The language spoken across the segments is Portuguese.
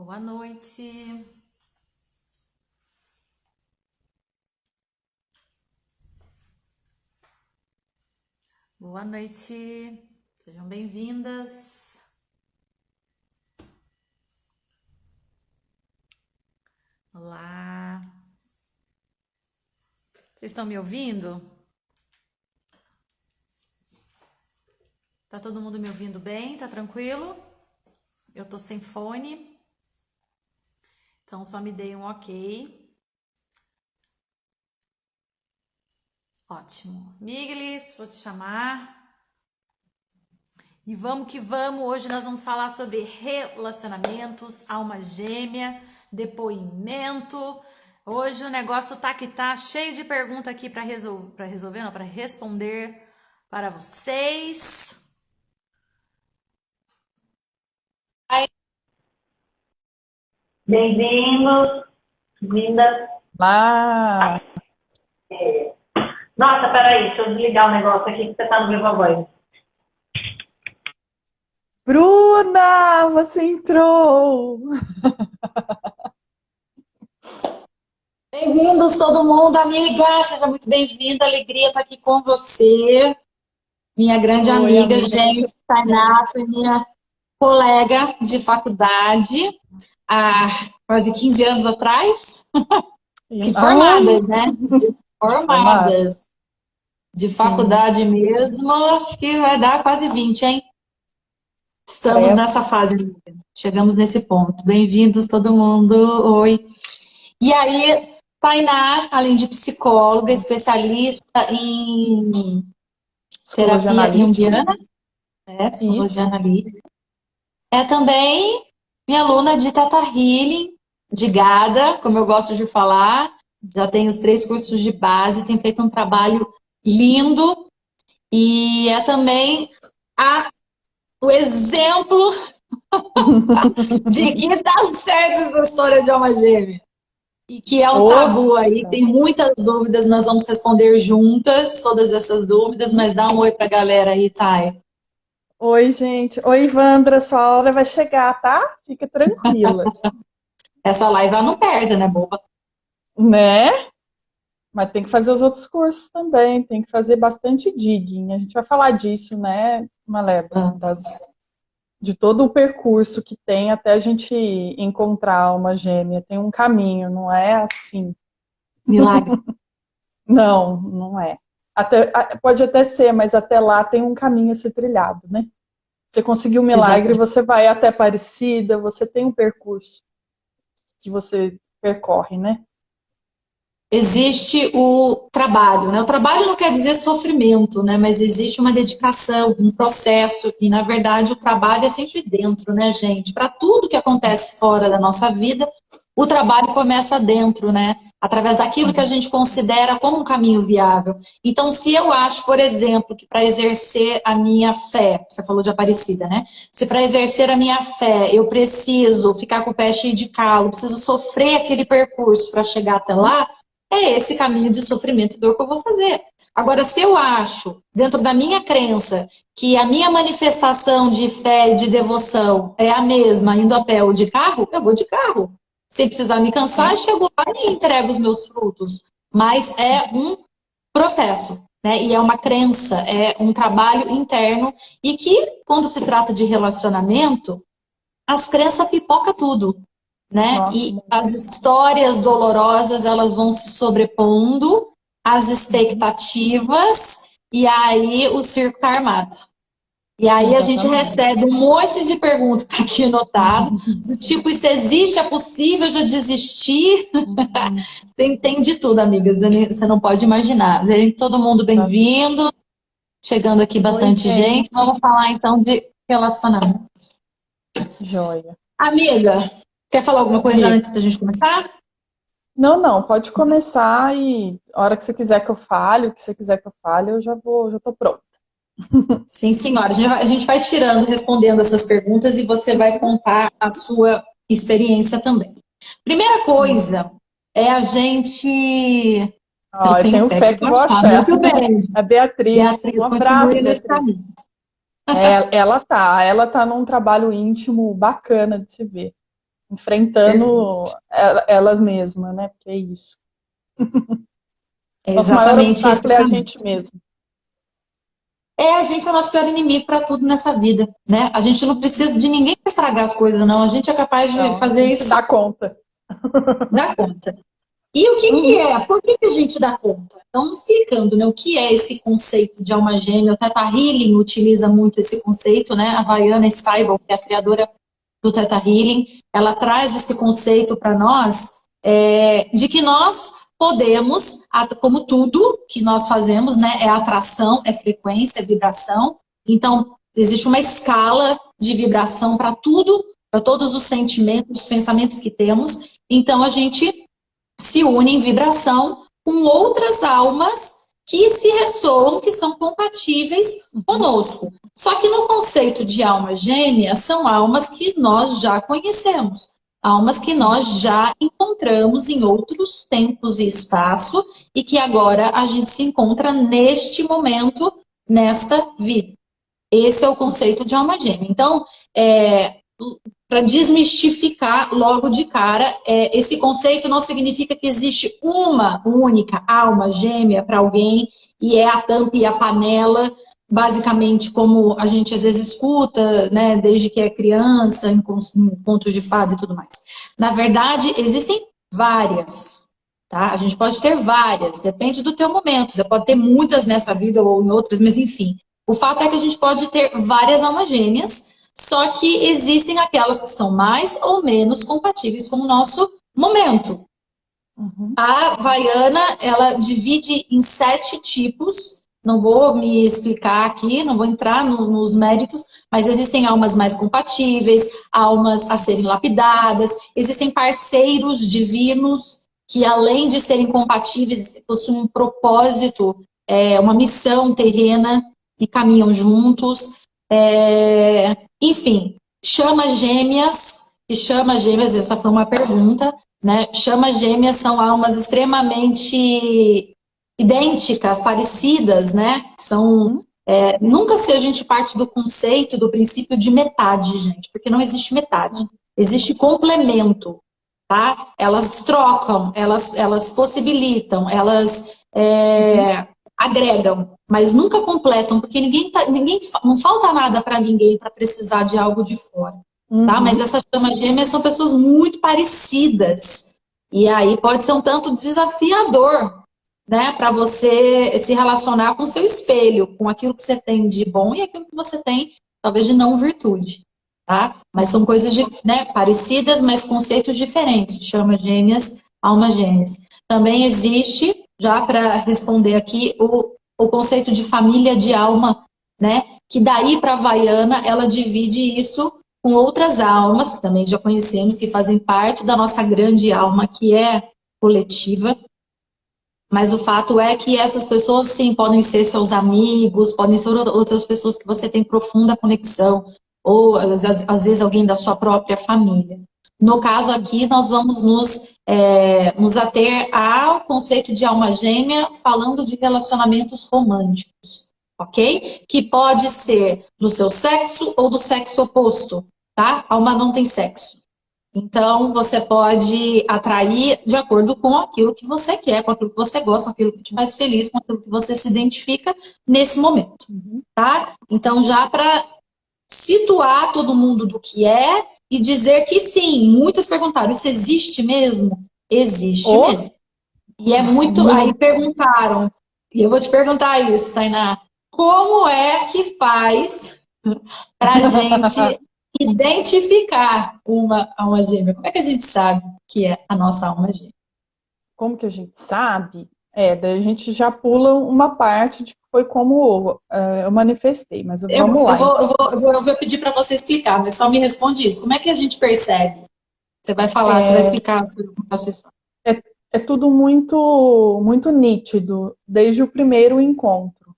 Boa noite. Boa noite. Sejam bem-vindas. Olá. Vocês estão me ouvindo? Tá todo mundo me ouvindo bem? Tá tranquilo? Eu tô sem fone. Então só me deem um ok. Ótimo. Miglis, vou te chamar. E vamos que vamos. Hoje nós vamos falar sobre relacionamentos, alma gêmea, depoimento. Hoje o negócio tá que tá cheio de perguntas aqui para resolver, não, para responder para vocês. Bem-vindos, vindas. Ah, Nossa, peraí, deixa eu desligar o negócio aqui que você tá no Viva Voz. Bruna, você entrou! Bem-vindos todo mundo, amiga. Seja muito bem-vinda. Alegria estar aqui com você. Minha grande Oi, amiga, amiga. gente, Tainá, foi minha colega de faculdade há quase 15 anos atrás. Que Ai, formadas, né? Formadas. formadas. De Sim, faculdade mesmo, acho que vai dar quase 20, hein? Estamos credo. nessa fase, amiga. Chegamos nesse ponto. Bem-vindos todo mundo. Oi. E aí, Tainá, além de psicóloga, especialista em Psicologia terapia analítica. junguiana, psicologia Isso. analítica. É também minha aluna de Teta Healing, de Gada, como eu gosto de falar. Já tem os 3 cursos de base, tem feito um trabalho lindo. E é também a o exemplo de que dá certo essa história de alma gêmea. E que é um tabu aí, Opa! tem muitas dúvidas, nós vamos responder juntas todas essas dúvidas, mas dá um oi pra galera aí, Thay. Oi, gente. Oi, Ivandra, sua hora vai chegar, tá? Fica tranquila, Essa live ela não perde, né, boba? né? Mas tem que fazer os outros cursos também, tem que fazer bastante digging. A gente vai falar disso, né, Maleba? De todo o percurso que tem até a gente encontrar uma gêmea. Tem um caminho, não é assim. Milagre. Não, não é. Pode até ser, mas até lá tem um caminho a ser trilhado, né? Você conseguiu um milagre, Exato. você vai até Aparecida, você tem um percurso que você percorre, né? Existe o trabalho, né? O trabalho não quer dizer sofrimento, né? Mas existe uma dedicação, um processo, e na verdade o trabalho é sempre dentro, né, gente? Para tudo que acontece fora da nossa vida, o trabalho começa dentro, né? Através daquilo que a gente considera como um caminho viável. Então, se eu acho, por exemplo, que para exercer a minha fé, você falou de Aparecida, né? Se para exercer a minha fé eu preciso ficar com o pé cheio de calo, preciso sofrer aquele percurso para chegar até lá, é esse caminho de sofrimento e dor que eu vou fazer. Agora, se eu acho, dentro da minha crença, que a minha manifestação de fé e de devoção é a mesma, indo a pé ou de carro, eu vou de carro. Sem precisar me cansar, eu Sim. chego lá e entrego os meus frutos. Mas é um processo, né? E é uma crença, é um trabalho interno e que, quando se trata de relacionamento, as crenças pipoca tudo, né? Nossa, E as histórias dolorosas, elas vão se sobrepondo às expectativas e aí o circo tá armado. E aí a gente exatamente. recebe um monte de perguntas tá aqui anotado, do tipo, isso existe, é possível, eu já desisti? Tem de tudo, amigas, você não pode imaginar. Todo mundo bem-vindo, chegando aqui Oi, bastante gente. gente. Vamos falar então de relacionamento. Joia. Amiga, quer falar alguma coisa Diga. antes da gente começar? Não, não, pode começar e a hora que você quiser que eu fale, o que você quiser que eu fale, eu já vou, já tô pronta. Sim, senhora. A gente vai tirando, respondendo essas perguntas e você vai contar a sua experiência também. Primeira Sim. coisa é a gente. Eu Ó, eu tenho tenho fé fé que eu que vou vou achar. achar. Muito bem. A Beatriz. Um Beatriz, abraço, continue nesse Beatriz. caminho. Ela tá num trabalho íntimo bacana de se ver. enfrentando elas mesmas, né? Porque é isso. É Nosso maior exatamente esse obstáculo é a caminho. gente mesmo. A gente é o nosso pior inimigo para tudo nessa vida, né? A gente não precisa de ninguém para estragar as coisas, não. A gente é capaz de Não, a fazer gente se isso, dá conta. dá conta. E o que que Uhum. é? Por que que a gente dá conta? Então, explicando, né, o que é esse conceito de alma gêmea. O Theta Healing utiliza muito esse conceito, né? A Rayana Steibel, que é a criadora do Theta Healing, ela traz esse conceito para nós, de que nós podemos, como tudo que nós fazemos, né, é atração, é frequência, é vibração. Então, existe uma escala de vibração para tudo, para todos os sentimentos, os pensamentos que temos. Então, a gente se une em vibração com outras almas que se ressoam, que são compatíveis conosco. Só que no conceito de alma gêmea, são almas que nós já conhecemos, almas que nós já encontramos em outros tempos e espaço e que agora a gente se encontra neste momento, nesta vida. Esse é o conceito de alma gêmea. Então, para desmistificar logo de cara, esse conceito não significa que existe uma única alma gêmea para alguém e é a tampa e a panela, basicamente como a gente às vezes escuta, né, desde que é criança, em contos de fada e tudo mais. Na verdade, existem várias, tá? A gente pode ter várias, depende do teu momento. Você pode ter muitas nessa vida ou em outras, mas enfim. O fato é que a gente pode ter várias almas gêmeas, só que existem aquelas que são mais ou menos compatíveis com o nosso momento. Uhum. A Vaiana, ela divide em 7 tipos. Não vou me explicar aqui, não vou entrar nos méritos, mas existem almas mais compatíveis, almas a serem lapidadas, existem parceiros divinos que, além de serem compatíveis, possuem um propósito, uma missão terrena e caminham juntos. Enfim, chamas gêmeas, essa foi uma pergunta, né? Chamas gêmeas são almas extremamente idênticas, parecidas, né? São, nunca se a gente parte do conceito, do princípio de metade, gente, porque não existe metade, existe complemento, tá? Elas trocam, elas possibilitam, elas agregam, mas nunca completam, porque não falta nada para ninguém para precisar de algo de fora, tá? Mas essas chamas gêmeas são pessoas muito parecidas. E aí pode ser um tanto desafiador, né, para você se relacionar com o seu espelho, com aquilo que você tem de bom e aquilo que você tem, talvez, de não virtude, tá? Mas são coisas, né, parecidas, mas conceitos diferentes. Chamas gêmeas, almas gêmeas. Também existe, já para responder aqui, o conceito de família de alma, né? Que daí para a Havaiana, ela divide isso com outras almas, que também já conhecemos, que fazem parte da nossa grande alma, que é coletiva. Mas o fato é que essas pessoas, sim, podem ser seus amigos, podem ser outras pessoas que você tem profunda conexão, ou às vezes alguém da sua própria família. No caso aqui, nós vamos nos ater ao conceito de alma gêmea, falando de relacionamentos românticos, ok? Que pode ser do seu sexo ou do sexo oposto, tá? Alma não tem sexo. Então, você pode atrair de acordo com aquilo que você quer, com aquilo que você gosta, com aquilo que te faz feliz, com aquilo que você se identifica nesse momento, tá? Então, já para situar todo mundo do que é e dizer que sim, muitas perguntaram, isso existe mesmo? Existe mesmo. E é muito... Aí perguntaram, e eu vou te perguntar isso, Tainá, como é que faz pra gente identificar uma alma gêmea? Como é que a gente sabe que é a nossa alma gêmea? Como que a gente sabe? Daí a gente já pula uma parte de que foi como eu manifestei, mas vamos lá. Eu vou pedir para você explicar, mas só me responde isso. Como é que a gente percebe? Você vai falar, você vai explicar a sua história. É tudo muito, muito nítido, desde o primeiro encontro,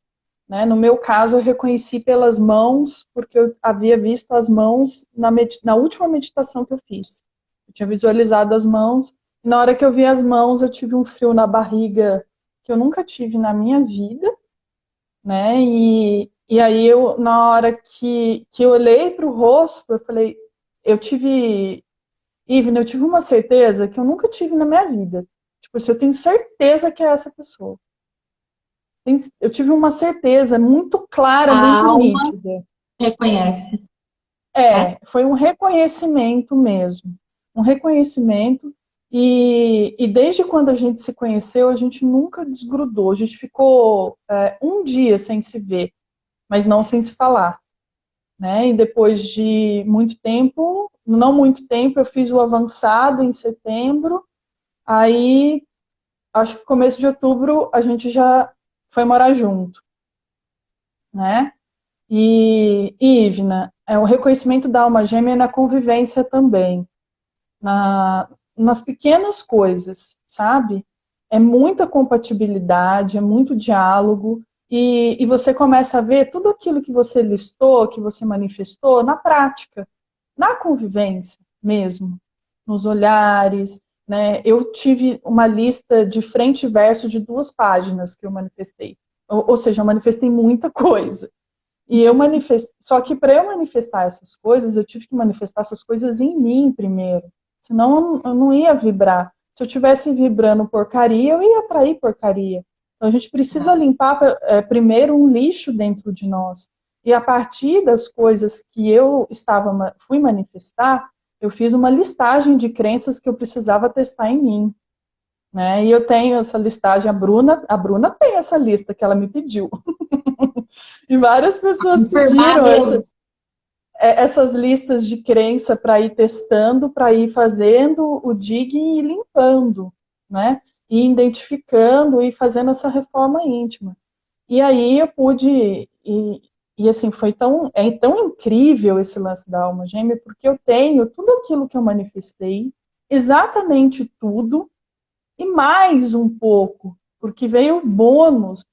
né? No meu caso, eu reconheci pelas mãos, porque eu havia visto as mãos na última meditação que eu fiz. Eu tinha visualizado as mãos, e na hora que eu vi as mãos, eu tive um frio na barriga que eu nunca tive na minha vida, né? E aí, na hora que eu olhei para o rosto, eu falei, eu tive Ivna, eu tive uma certeza que eu nunca tive na minha vida. Tipo assim, eu tenho certeza que é essa pessoa. Eu tive uma certeza muito clara, A muito alma nítida. reconhece, né? Foi um reconhecimento mesmo. Um reconhecimento. E desde quando a gente se conheceu, a gente nunca desgrudou. A gente ficou um dia sem se ver, mas não sem se falar. Né? E depois de muito tempo, não muito tempo, eu fiz o avançado em setembro. Aí, acho que começo de outubro, a gente já foi morar junto. Né? E Ivna, o reconhecimento da alma gêmea é na convivência também, nas pequenas coisas, sabe? É muita compatibilidade, é muito diálogo, e você começa a ver tudo aquilo que você listou, que você manifestou, na prática, na convivência mesmo, nos olhares, né? Eu tive uma lista de frente e verso de 2 páginas que eu manifestei, ou seja, eu manifestei muita coisa. E eu manifestei, só que para eu manifestar essas coisas, eu tive que manifestar essas coisas em mim primeiro. Senão eu não ia vibrar. Se eu estivesse vibrando porcaria, eu ia atrair porcaria. Então a gente precisa limpar primeiro um lixo dentro de nós. E a partir das coisas que eu fui manifestar, eu fiz uma listagem de crenças que eu precisava testar em mim. Né? E eu tenho essa listagem, a Bruna tem essa lista que ela me pediu. E várias pessoas Confirmar pediram mesmo. essas listas de crença para ir testando, para ir fazendo o digging e limpando, né? E identificando e fazendo essa reforma íntima. E aí eu pude, e assim, é tão incrível esse lance da alma gêmea, porque eu tenho tudo aquilo que eu manifestei, exatamente tudo, e mais um pouco, porque veio o bônus.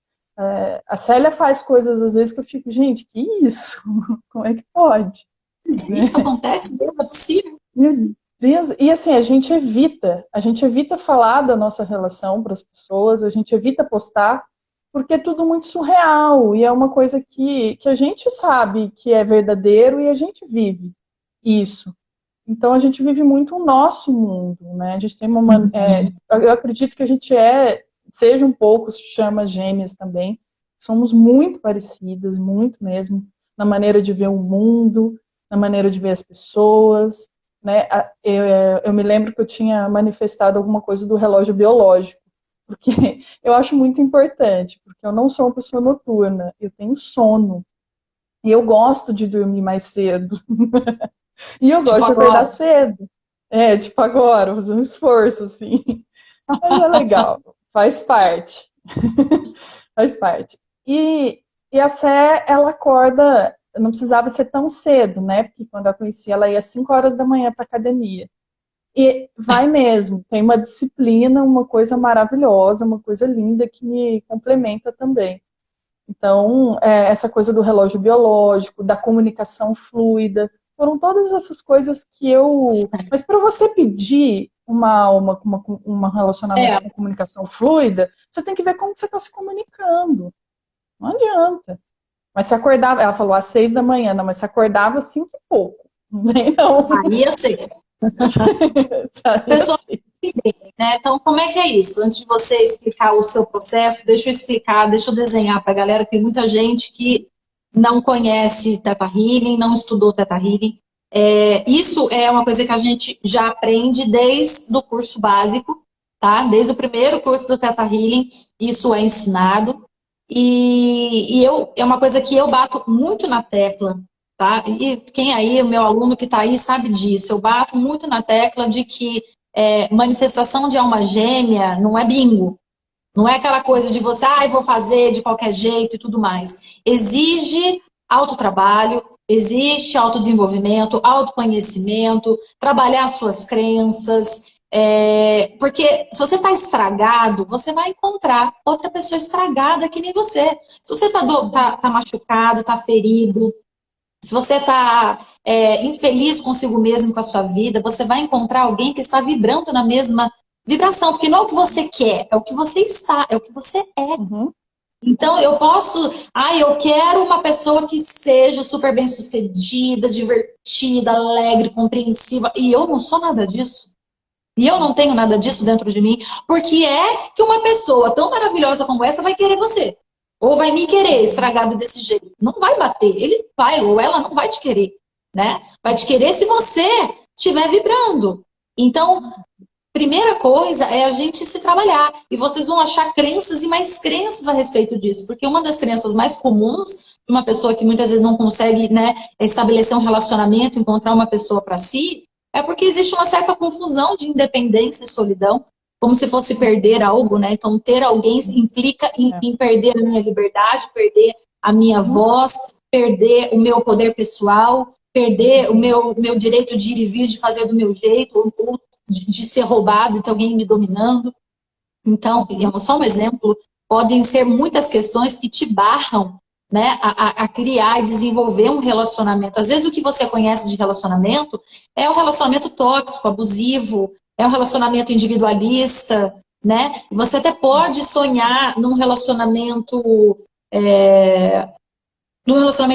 A Célia faz coisas às vezes que eu fico, gente, que isso? Como é que pode? Isso acontece mesmo, é possível. Meu Deus, e assim, a gente evita falar da nossa relação para as pessoas, a gente evita postar, porque é tudo muito surreal, e é uma coisa que a gente sabe que é verdadeiro e a gente vive isso. Então a gente vive muito o nosso mundo, né? A gente tem eu acredito que a gente seja um pouco, se chama gêmeas também, somos muito parecidas, muito mesmo, na maneira de ver o mundo, na maneira de ver as pessoas, né? Eu me lembro que eu tinha manifestado alguma coisa do relógio biológico, porque eu acho muito importante, porque eu não sou uma pessoa noturna, eu tenho sono, e eu gosto de dormir mais cedo. E eu Tipo gosto de acordar agora. cedo. Tipo agora, fazer um esforço, assim. Mas é legal, faz parte. Faz parte. E a Sé, ela acorda, não precisava ser tão cedo, né? Porque quando eu conheci, ela ia às 5 horas da manhã para academia. E vai mesmo, tem uma disciplina, uma coisa maravilhosa, uma coisa linda que me complementa também. Então, essa coisa do relógio biológico, da comunicação fluida, foram todas essas coisas que eu. Mas para você pedir uma alma com um relacionamento É, com comunicação fluida, você tem que ver como você está se comunicando. Não adianta. Mas se acordava, ela falou às 6 da manhã, não, mas se acordava às 5 e pouco. Nem não. saía sexta. As Sabe pessoas assim. entendem, né? Então, como é que é isso? Antes de você explicar o seu processo, deixa eu explicar, deixa eu desenhar para a galera, que tem muita gente que não conhece Theta Healing, não estudou Theta Healing. Isso é uma coisa que a gente já aprende desde o curso básico, tá? Desde o primeiro curso do Theta Healing, isso é ensinado. É uma coisa que eu bato muito na tecla, tá? E quem aí, o meu aluno que está aí, sabe disso. Eu bato muito na tecla de que manifestação de alma gêmea não é bingo. Não é aquela coisa de você, vou fazer de qualquer jeito e tudo mais. Exige autotrabalho, existe autodesenvolvimento, autoconhecimento, trabalhar suas crenças. Porque se você está estragado, você vai encontrar outra pessoa estragada que nem você. Se você tá machucado, está ferido, se você está infeliz consigo mesmo, com a sua vida, você vai encontrar alguém que está vibrando na mesma vibração, porque não é o que você quer, é o que você está, é o que você é. Uhum. Então, eu quero uma pessoa que seja super bem-sucedida, divertida, alegre, compreensiva. E eu não sou nada disso. E eu não tenho nada disso dentro de mim. Porque é que uma pessoa tão maravilhosa como essa vai querer você. Ou vai me querer estragado desse jeito. Não vai bater. Ele vai, ou ela não vai te querer, né? Vai te querer se você estiver vibrando. Então, primeira coisa é a gente se trabalhar. E vocês vão achar crenças e mais crenças a respeito disso. Porque uma das crenças mais comuns de uma pessoa que muitas vezes não consegue, né, estabelecer um relacionamento, encontrar uma pessoa para si, é porque existe uma certa confusão de independência e solidão, como se fosse perder algo, né? Então, ter alguém implica em perder a minha liberdade, perder a minha voz, perder o meu poder pessoal, perder o meu direito de ir e vir, de fazer do meu jeito, ou de ser roubado e ter alguém me dominando. Então, só um exemplo, podem ser muitas questões que te barram, né, a criar e desenvolver um relacionamento. Às vezes o que você conhece de relacionamento é um relacionamento tóxico, abusivo, é um relacionamento individualista, né? Você até pode sonhar é, num relacionamento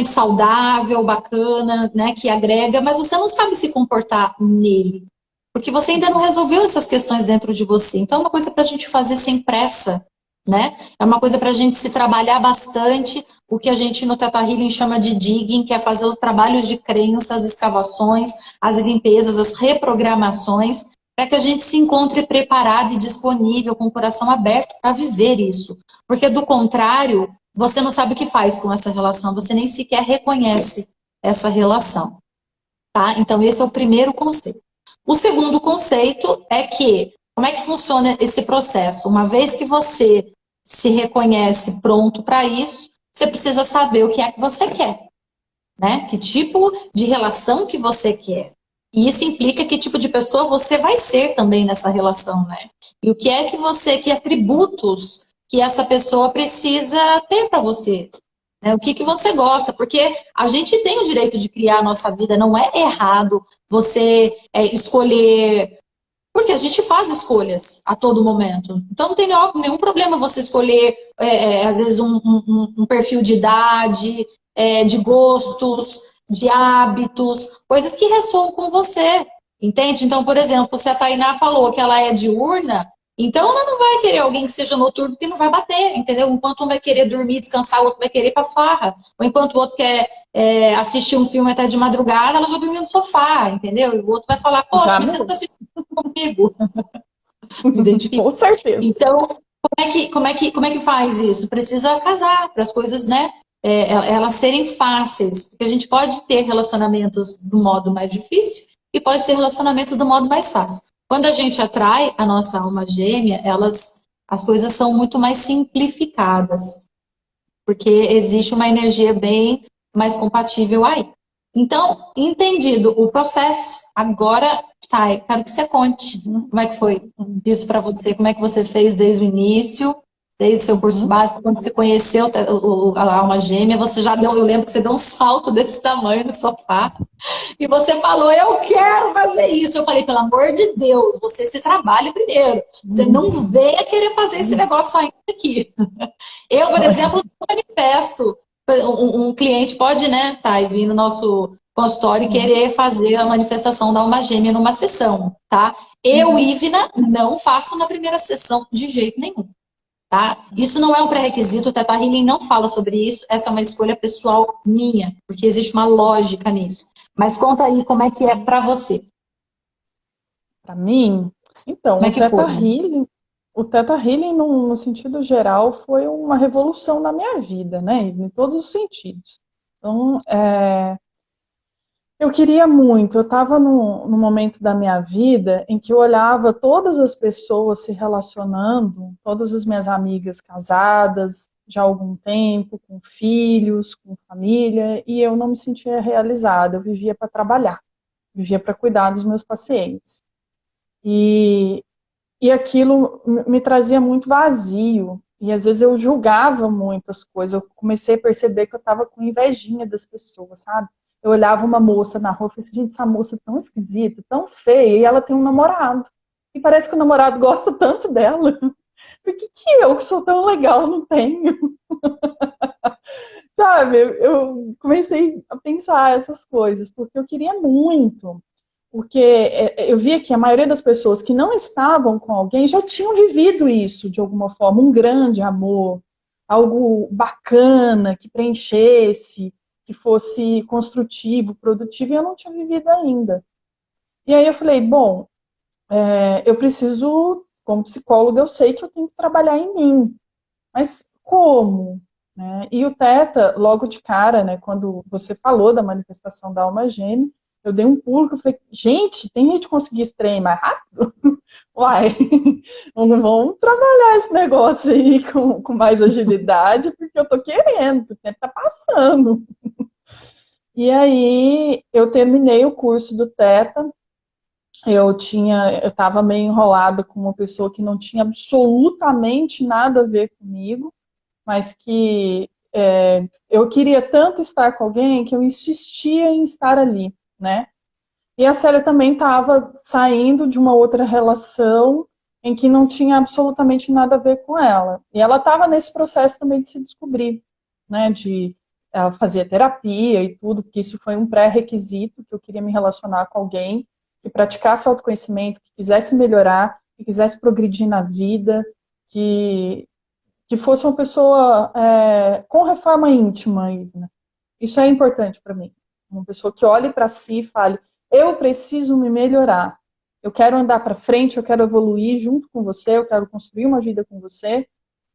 saudável, bacana, né, que agrega, mas você não sabe se comportar nele. Porque você ainda não resolveu essas questões dentro de você. Então, é uma coisa para a gente fazer sem pressa, né? É uma coisa para a gente se trabalhar bastante, o que a gente no Theta Healing chama de digging, que é fazer os trabalhos de crença, as escavações, as limpezas, as reprogramações, para que a gente se encontre preparado e disponível, com o coração aberto para viver isso. Porque, do contrário, você não sabe o que faz com essa relação, você nem sequer reconhece essa relação, tá? Então, esse é o primeiro conceito. O segundo conceito é que, como é que funciona esse processo? Uma vez que você se reconhece pronto para isso, você precisa saber o que é que você quer, né? Que tipo de relação que você quer. E isso implica que tipo de pessoa você vai ser também nessa relação, né? E o que é que atributos que essa pessoa precisa ter para você, né? O que você gosta, porque a gente tem o direito de criar a nossa vida, não é errado você escolher, porque a gente faz escolhas a todo momento. Então não tem nenhum problema você escolher, às vezes, um perfil de idade, de gostos, de hábitos, coisas que ressoam com você, entende? Então, por exemplo, se a Tainá falou que ela é diurna, então ela não vai querer alguém que seja noturno, porque não vai bater, entendeu? Enquanto um vai querer dormir, descansar, o outro vai querer ir pra farra. Ou enquanto o outro quer assistir um filme até de madrugada, ela já dormiu no sofá, entendeu? E o outro vai falar, poxa, mas você não tá assistindo comigo. Me identifico. Com certeza. Então, como é que faz isso? Precisa casar para as coisas, né? Elas serem fáceis. Porque a gente pode ter relacionamentos do modo mais difícil e pode ter relacionamentos do modo mais fácil. Quando a gente atrai a nossa alma gêmea, as coisas são muito mais simplificadas. Porque existe uma energia bem mais compatível aí. Então, entendido o processo, agora, Thay, quero que você conte como é que foi isso para você, como é que você fez desde o início, desde o seu curso básico, quando você conheceu a alma gêmea, você já deu, eu lembro que você deu um salto desse tamanho no sofá, e você falou, eu quero fazer isso. Eu falei, pelo amor de Deus, você se trabalha primeiro. Você não venha querer fazer esse negócio saindo aqui. Eu, por exemplo, manifesto. Um cliente pode, né, Thay, vir no nosso consultório e querer fazer a manifestação da alma gêmea numa sessão, tá? Eu, Ivna, não faço na primeira sessão de jeito nenhum, tá? Isso não é um pré-requisito, o Theta Healing não fala sobre isso, essa é uma escolha pessoal minha, porque existe uma lógica nisso. Mas conta aí como é que é para você. Para mim, então, Como é que foi? O Theta Healing, no sentido geral, foi uma revolução na minha vida, né? Em todos os sentidos. Então, eu queria muito, eu estava no momento da minha vida em que eu olhava todas as pessoas se relacionando, todas as minhas amigas casadas já há algum tempo, com filhos, com família, e eu não me sentia realizada, eu vivia para trabalhar, vivia para cuidar dos meus pacientes. E aquilo me trazia muito vazio, e às vezes eu julgava muitas coisas, eu comecei a perceber que eu estava com invejinha das pessoas, sabe? Eu olhava uma moça na rua e falei assim, gente, essa moça é tão esquisita, tão feia, e ela tem um namorado. E parece que o namorado gosta tanto dela. Por que eu, que sou tão legal, não tenho? Sabe, eu comecei a pensar essas coisas, porque eu queria muito. Porque eu via que a maioria das pessoas que não estavam com alguém já tinham vivido isso de alguma forma, um grande amor, algo bacana, que preenchesse, que fosse construtivo, produtivo, e eu não tinha vivido ainda. E aí eu falei, bom, eu preciso, como psicóloga, eu sei que eu tenho que trabalhar em mim, mas como? Né? E o Theta, logo de cara, né, quando você falou da manifestação da alma gêmea, eu dei um pulo que eu falei, gente, tem jeito de conseguir esse trem mais rápido? Uai, não vamos trabalhar esse negócio aí com mais agilidade, porque eu tô querendo, o tempo tá passando. E aí eu terminei o curso do Theta, eu estava meio enrolada com uma pessoa que não tinha absolutamente nada a ver comigo, mas que eu queria tanto estar com alguém que eu insistia em estar ali, né? E a Célia também estava saindo de uma outra relação em que não tinha absolutamente nada a ver com ela. E ela estava nesse processo também de se descobrir, né? De ela fazia terapia e tudo, porque isso foi um pré-requisito, que eu queria me relacionar com alguém que praticasse autoconhecimento, que quisesse melhorar, que quisesse progredir na vida, que fosse uma pessoa com reforma íntima, né? Isso é importante para mim. Uma pessoa que olhe para si e fale, eu preciso me melhorar. Eu quero andar para frente, eu quero evoluir junto com você, eu quero construir uma vida com você,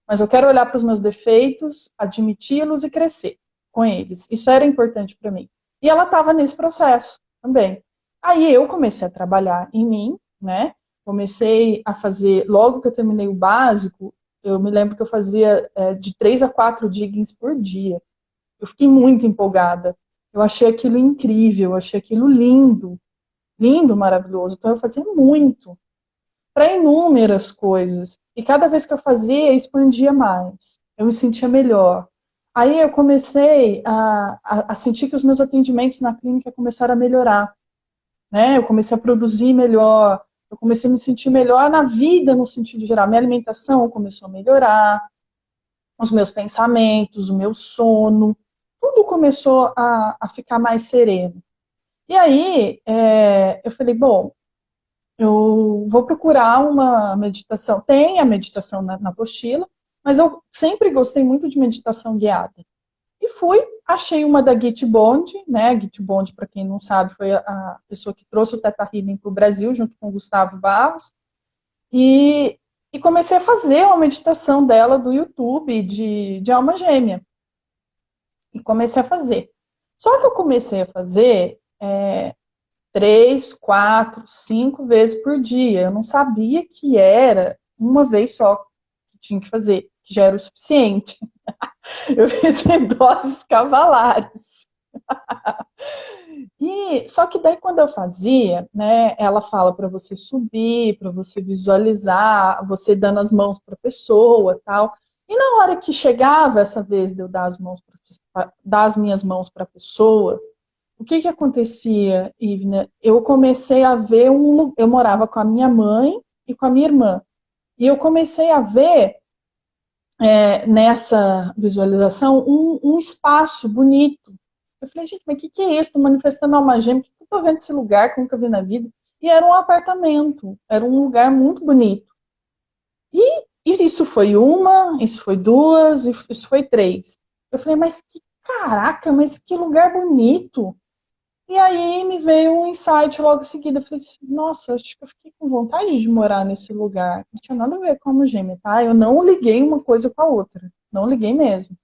mas eu quero olhar para os meus defeitos, admiti-los e crescer com eles. Isso era importante para mim. E ela estava nesse processo também. Aí eu comecei a trabalhar em mim, né? Comecei a fazer, logo que eu terminei o básico, eu me lembro que eu fazia de 3 a 4 diggings por dia. Eu fiquei muito empolgada. Eu achei aquilo incrível, eu achei aquilo lindo, lindo, maravilhoso. Então eu fazia muito, para inúmeras coisas. E cada vez que eu fazia, expandia mais. Eu me sentia melhor. Aí eu comecei a sentir que os meus atendimentos na clínica começaram a melhorar. Né? Eu comecei a produzir melhor, eu comecei a me sentir melhor na vida, no sentido geral. Minha alimentação começou a melhorar, os meus pensamentos, o meu sono, tudo começou a ficar mais sereno. E aí, eu falei, bom, eu vou procurar uma meditação. Tem a meditação na apostila, mas eu sempre gostei muito de meditação guiada. E fui, achei uma da Git Bond, né? Git Bond, para quem não sabe, foi a pessoa que trouxe o Theta Healing para o Brasil, junto com o Gustavo Barros. E comecei a fazer uma meditação dela do YouTube, de alma gêmea. E comecei a fazer. Só que eu comecei a fazer 3, 4, 5 vezes por dia. Eu não sabia que era uma vez só que tinha que fazer, que já era o suficiente. Eu fiz em doses cavalares. Só que daí quando eu fazia, né, ela fala para você subir, para você visualizar, você dando as mãos para a pessoa, tal. E na hora que chegava essa vez de eu dar as minhas mãos para a pessoa, o que acontecia, Ivna? Eu comecei a ver eu morava com a minha mãe e com a minha irmã. E eu comecei a ver nessa visualização um espaço bonito. Eu falei, gente, mas o que é isso? Estou manifestando alma gêmea, o que eu estou vendo esse lugar que eu nunca vi na vida? E era um apartamento, era um lugar muito bonito. E isso foi uma, isso foi duas, isso foi três. Eu falei, mas que caraca, mas que lugar bonito. E aí me veio um insight logo em seguida. Eu falei assim, nossa, acho que eu fiquei com vontade de morar nesse lugar. Não tinha nada a ver com a alma gêmea, tá? Eu não liguei uma coisa com a outra. Não liguei mesmo.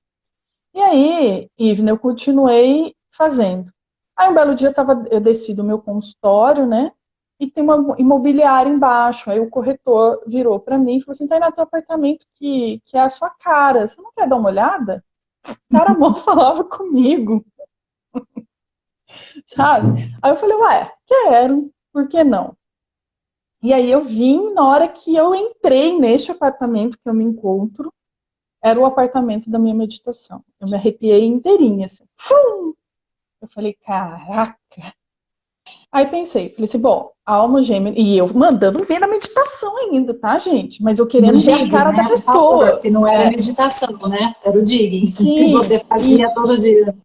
E aí, Ivna, eu continuei fazendo. Aí um belo dia eu desci do meu consultório, né? E tem uma imobiliária embaixo. Aí o corretor virou para mim e falou assim, tá aí no teu apartamento que é a sua cara. Você não quer dar uma olhada? O cara mal falava comigo. Sabe? Aí eu falei, ué, quero, por que não? E aí eu vim, na hora que eu entrei neste apartamento que eu me encontro, era o apartamento da minha meditação. Eu me arrepiei inteirinha, assim. Fum! Eu falei, caraca! Aí pensei, falei assim, bom, a alma gêmea, e eu mandando ver na meditação ainda, tá, gente? Mas eu No querendo ver a digging, cara da né? Por favor, pessoa. que não era meditação, né? Era o digging, que Sim, você fazia isso. todo dia.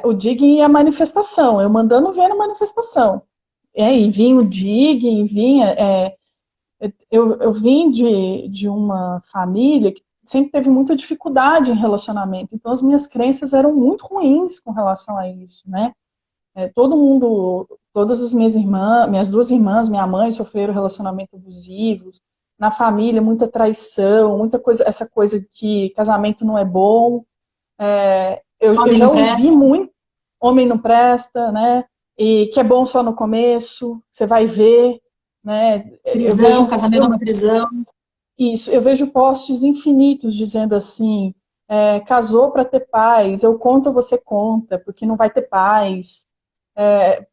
O digging e a manifestação, eu mandando ver na manifestação. E vinha o digging, vinha. Eu vim de uma família que sempre teve muita dificuldade em relacionamento, então as minhas crenças eram muito ruins com relação a isso, né? Todo mundo, todas as minhas irmãs, minhas duas irmãs, minha mãe sofreram relacionamentos abusivos, na família muita traição, muita coisa, essa coisa de que casamento não é bom. Eu Homem já não ouvi presta, muito, homem não presta, né? E que é bom só no começo, você vai ver, né? Eu prisão, vejo, casamento é uma prisão. eu vejo posts infinitos dizendo assim, casou para ter paz, eu conto, você conta, porque não vai ter paz.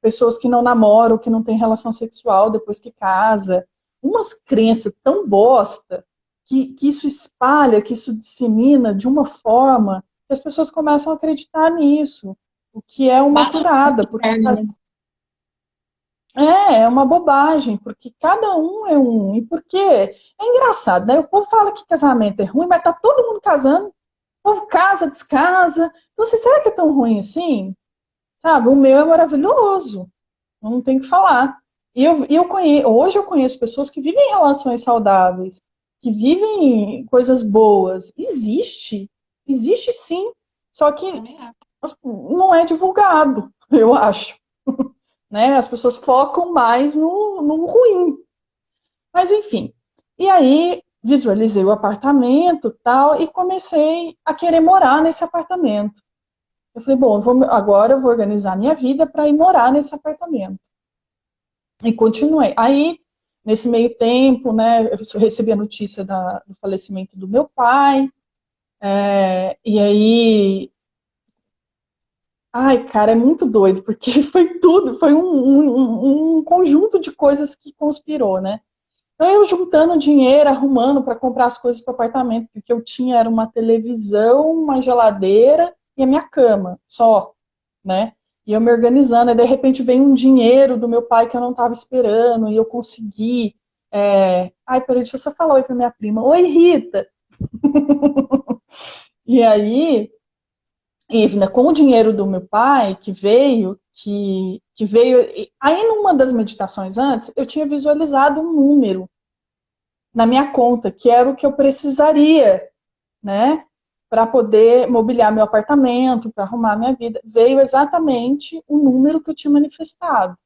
Pessoas que não namoram, que não têm relação sexual depois que casa. Umas crenças tão bosta que isso espalha, que isso dissemina de uma forma que as pessoas começam a acreditar nisso, o que é uma Bata furada, no porque perna, né? é uma bobagem, porque cada um é um. E porque é engraçado, né? O povo fala que casamento é ruim, mas tá todo mundo casando. O povo casa, descasa. Então, assim, será que é tão ruim assim? Sabe? O meu é maravilhoso. Não tem o que falar. Hoje eu conheço pessoas que vivem relações saudáveis, que vivem coisas boas. Existe sim. Só que Também é. não é divulgado, eu acho. Né? As pessoas focam mais no ruim. Mas enfim. E aí visualizei o apartamento tal e comecei a querer morar nesse apartamento. Eu falei, bom, agora eu vou organizar minha vida para ir morar nesse apartamento. E continuei. Aí, nesse meio tempo, né, eu recebi a notícia do falecimento do meu pai. E aí, ai, cara, é muito doido, porque foi tudo, foi um conjunto de coisas que conspirou, né? Então, eu juntando dinheiro, arrumando para comprar as coisas para o apartamento, porque eu tinha era uma televisão, uma geladeira e a minha cama, só, né? E eu me organizando, e de repente veio um dinheiro do meu pai que eu não estava esperando, e eu consegui. Ai, peraí, deixa eu só falar oi para minha prima. Oi, Rita! E aí, Ivna, com o dinheiro do meu pai, que veio. Aí, numa das meditações antes, eu tinha visualizado um número na minha conta, que era o que eu precisaria, né? Para poder mobiliar meu apartamento, para arrumar minha vida. Veio exatamente o número que eu tinha manifestado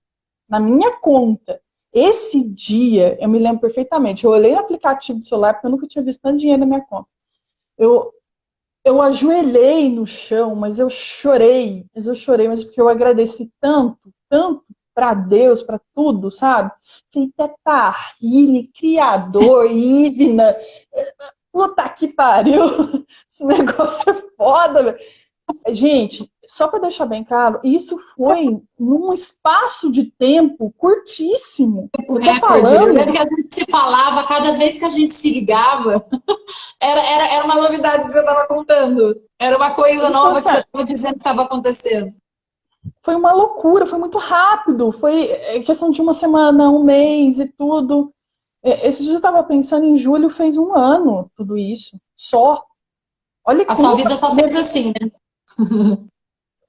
na minha conta. Esse dia, eu me lembro perfeitamente, eu olhei no aplicativo do celular, porque eu nunca tinha visto tanto dinheiro na minha conta. Eu, eu ajoelhei no chão, mas porque eu agradeci tanto, tanto para Deus, para tudo, sabe? Falei, Teta Healy, Criador, Ivna, puta que pariu, esse negócio é foda, velho. Gente, só para deixar bem claro, isso foi num espaço de tempo curtíssimo. O Eu tô recorde. Eu lembro falando, que a gente se falava, cada vez que a gente se ligava, era uma novidade que você estava contando. Era uma coisa então, nova que você assim, estava dizendo que estava acontecendo. foi uma loucura, foi muito rápido, foi questão de uma semana, um mês e tudo. Esse dia eu estava pensando, em julho fez um ano tudo isso, só. Olha A sua como vida só fez assim, né?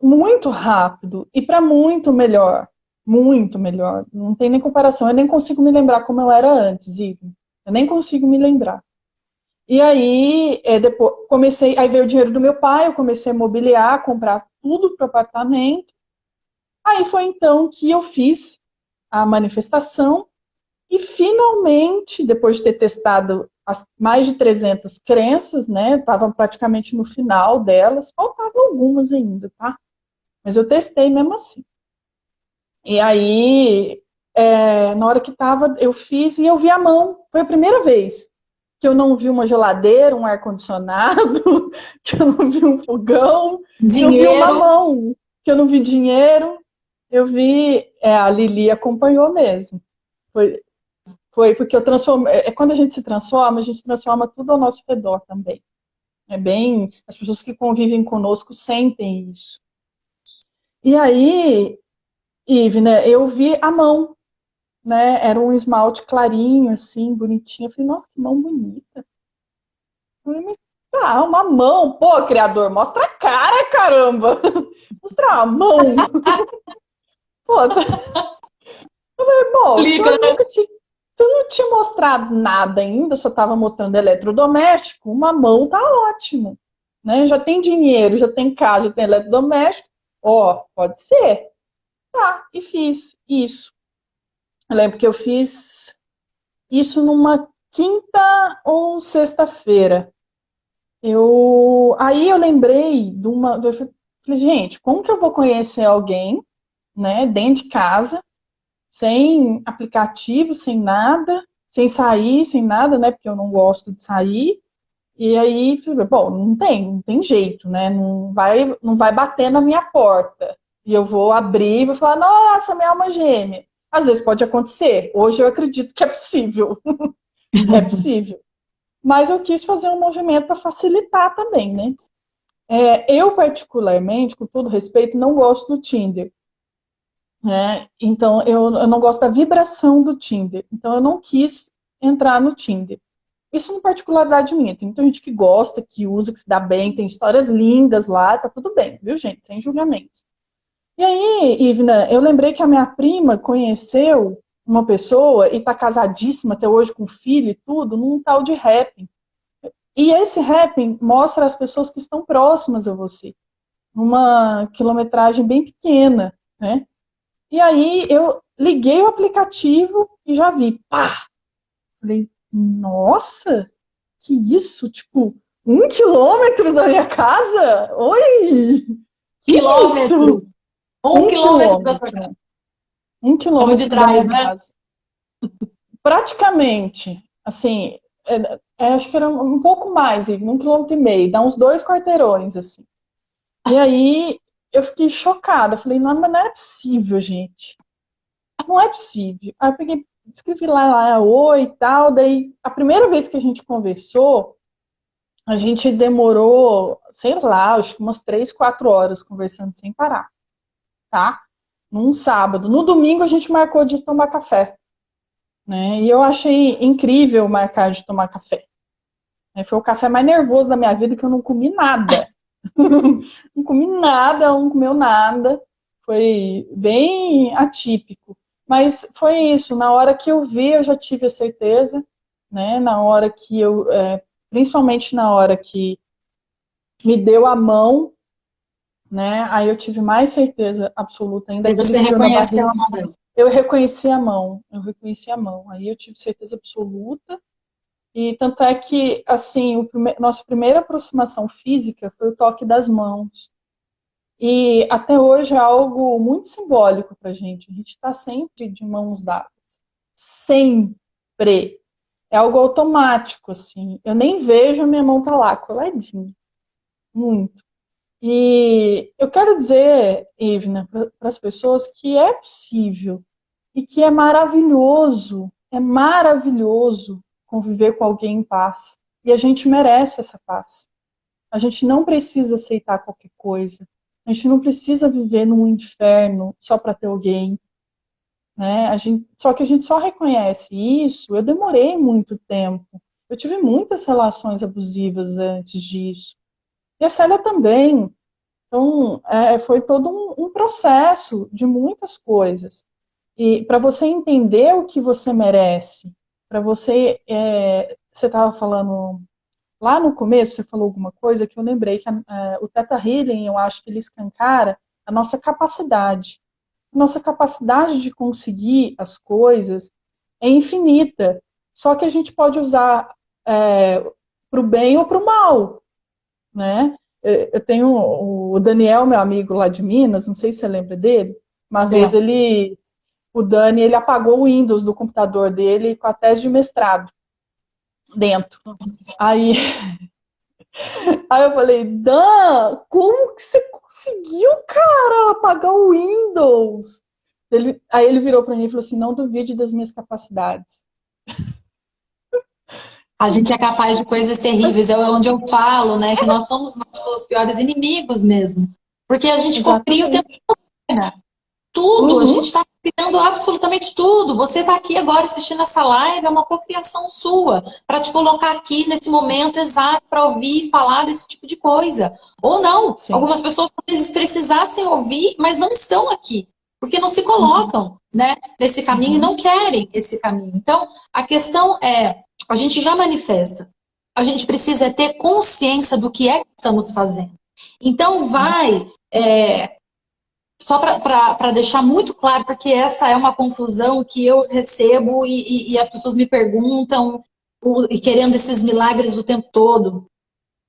muito rápido e para muito melhor. Muito melhor. Não tem nem comparação. Eu nem consigo me lembrar como eu era antes, Ivo. Eu nem consigo me lembrar. E aí, depois, aí veio o dinheiro do meu pai, eu comecei a mobiliar, comprar tudo para o apartamento. Aí foi então que eu fiz a manifestação e finalmente, depois de ter testado as mais de 300 crenças, né, estavam praticamente no final delas, faltavam algumas ainda, tá? Mas eu testei mesmo assim. E aí, na hora que tava, eu fiz e eu vi a mão. Foi a primeira vez que eu não vi uma geladeira, um ar-condicionado, que eu não vi um fogão, que eu vi uma Dinheiro. mão, que eu não vi dinheiro. Eu vi, a Lili acompanhou mesmo. Foi, foi porque eu transformei. Quando a gente transforma tudo ao nosso redor também. É bem. As pessoas que convivem conosco sentem isso. E aí, Ive, né, eu vi a mão, né? Era um esmalte clarinho, assim, bonitinho. Eu falei, nossa, que mão bonita. Ah, uma mão. Pô, criador, mostra a cara, caramba. Mostra a mão. Pô, bom, o Explica, senhor né? nunca tinha. Se eu não tinha mostrado nada ainda, só estava mostrando eletrodoméstico, uma mão tá ótimo. Né? Já tem dinheiro, já tem casa, já tem eletrodoméstico. Ó, pode ser. Tá, e fiz isso. Eu lembro que eu fiz isso numa quinta ou sexta-feira. Aí eu lembrei de uma. Eu falei, gente, como que eu vou conhecer alguém, né, dentro de casa, sem aplicativo, sem nada, sem sair, sem nada, né, porque eu não gosto de sair. E aí, bom, não tem jeito, né? Não vai bater na minha porta. E eu vou abrir e vou falar, nossa, minha alma gêmea. Às vezes pode acontecer. Hoje eu acredito que é possível. É possível. Mas eu quis fazer um movimento para facilitar também, né? Eu, particularmente, com todo respeito, não gosto do Tinder. Né? Então, eu não gosto da vibração do Tinder. Então, eu não quis entrar no Tinder. Isso é uma particularidade minha. Tem muita gente que gosta, que usa, que se dá bem, tem histórias lindas lá, tá tudo bem, viu, gente? Sem julgamentos. E aí, Ivna, eu lembrei que a minha prima conheceu uma pessoa e tá casadíssima até hoje com filho e tudo, num tal de rapping. E esse rapping mostra as pessoas que estão próximas a você, numa quilometragem bem pequena, né? E aí eu liguei o aplicativo e já vi, pá! Falei, nossa, que isso? Tipo, 1 quilômetro da minha casa? Oi! Que isso? Quilômetro. Um Um quilômetro da sua casa. quilômetro. Um Como de quilômetro da trás, minha né? casa. Praticamente, assim, acho que era um pouco mais, 1,5 km, dá uns 2 quarteirões, assim. E aí eu fiquei chocada, falei, não, mas não é possível, gente. Não é possível. Aí eu peguei, escrevi lá, oi e tal, daí a primeira vez que a gente conversou, a gente demorou, sei lá, acho que umas 3, 4 horas conversando sem parar, tá? Num sábado. No domingo a gente marcou de tomar café, né? E eu achei incrível marcar de tomar café. Foi o café mais nervoso da minha vida, que eu não comi nada. Não comi nada, não comeu nada. Foi bem atípico. Mas foi isso, na hora que eu vi, eu já tive a certeza, né? Na hora que principalmente na hora que me deu a mão, né? Aí eu tive mais certeza absoluta ainda, Aí aquele você frio na reconheceu barriga. a mão dela. Eu reconheci a mão, eu reconheci a mão. Aí eu tive certeza absoluta. E tanto é que, assim, nossa primeira aproximação física foi o toque das mãos. E até hoje é algo muito simbólico pra gente. A gente está sempre de mãos dadas. Sempre. É algo automático, assim. Eu nem vejo, a minha mão tá lá, coladinha. Muito. E eu quero dizer, Ivna, para as pessoas que é possível e que é maravilhoso conviver com alguém em paz. E a gente merece essa paz. A gente não precisa aceitar qualquer coisa. A gente não precisa viver num inferno só para ter alguém. Né? Só que a gente só reconhece isso. Eu demorei muito tempo. Eu tive muitas relações abusivas antes disso. E a Célia também. Então, foi todo um processo de muitas coisas. E para você entender o que você merece, para você. Você estava falando. Lá no começo, você falou alguma coisa que eu lembrei que o Theta Healing, eu acho que ele escancara a nossa capacidade. A nossa capacidade de conseguir as coisas é infinita. Só que a gente pode usar para o bem ou para o mal, né? Eu tenho o Daniel, meu amigo lá de Minas, não sei se você lembra dele. Uma vez É. o Dani, ele apagou o Windows do computador dele com a tese de mestrado dentro. Aí eu falei, Dan, como que você conseguiu, cara, apagar o Windows? Aí ele virou para mim e falou assim, não duvide das minhas capacidades. A gente é capaz de coisas terríveis. É onde eu falo, né, que nós somos nossos piores inimigos mesmo. Porque a gente copia o tempo Exatamente. todo, né? Tudo, a Uhum. gente está criando absolutamente tudo. Você está aqui agora assistindo essa live, é uma cocriação sua, para te colocar aqui nesse momento exato para ouvir e falar desse tipo de coisa. Ou não, Sim. algumas pessoas às vezes precisassem ouvir, mas não estão aqui, porque não se Uhum. colocam, né, nesse caminho e Uhum. não querem esse caminho. Então, a questão é, a gente já manifesta, a gente precisa ter consciência do que é que estamos fazendo. Então, só para deixar muito claro, porque essa é uma confusão que eu recebo e as pessoas me perguntam e querendo esses milagres o tempo todo.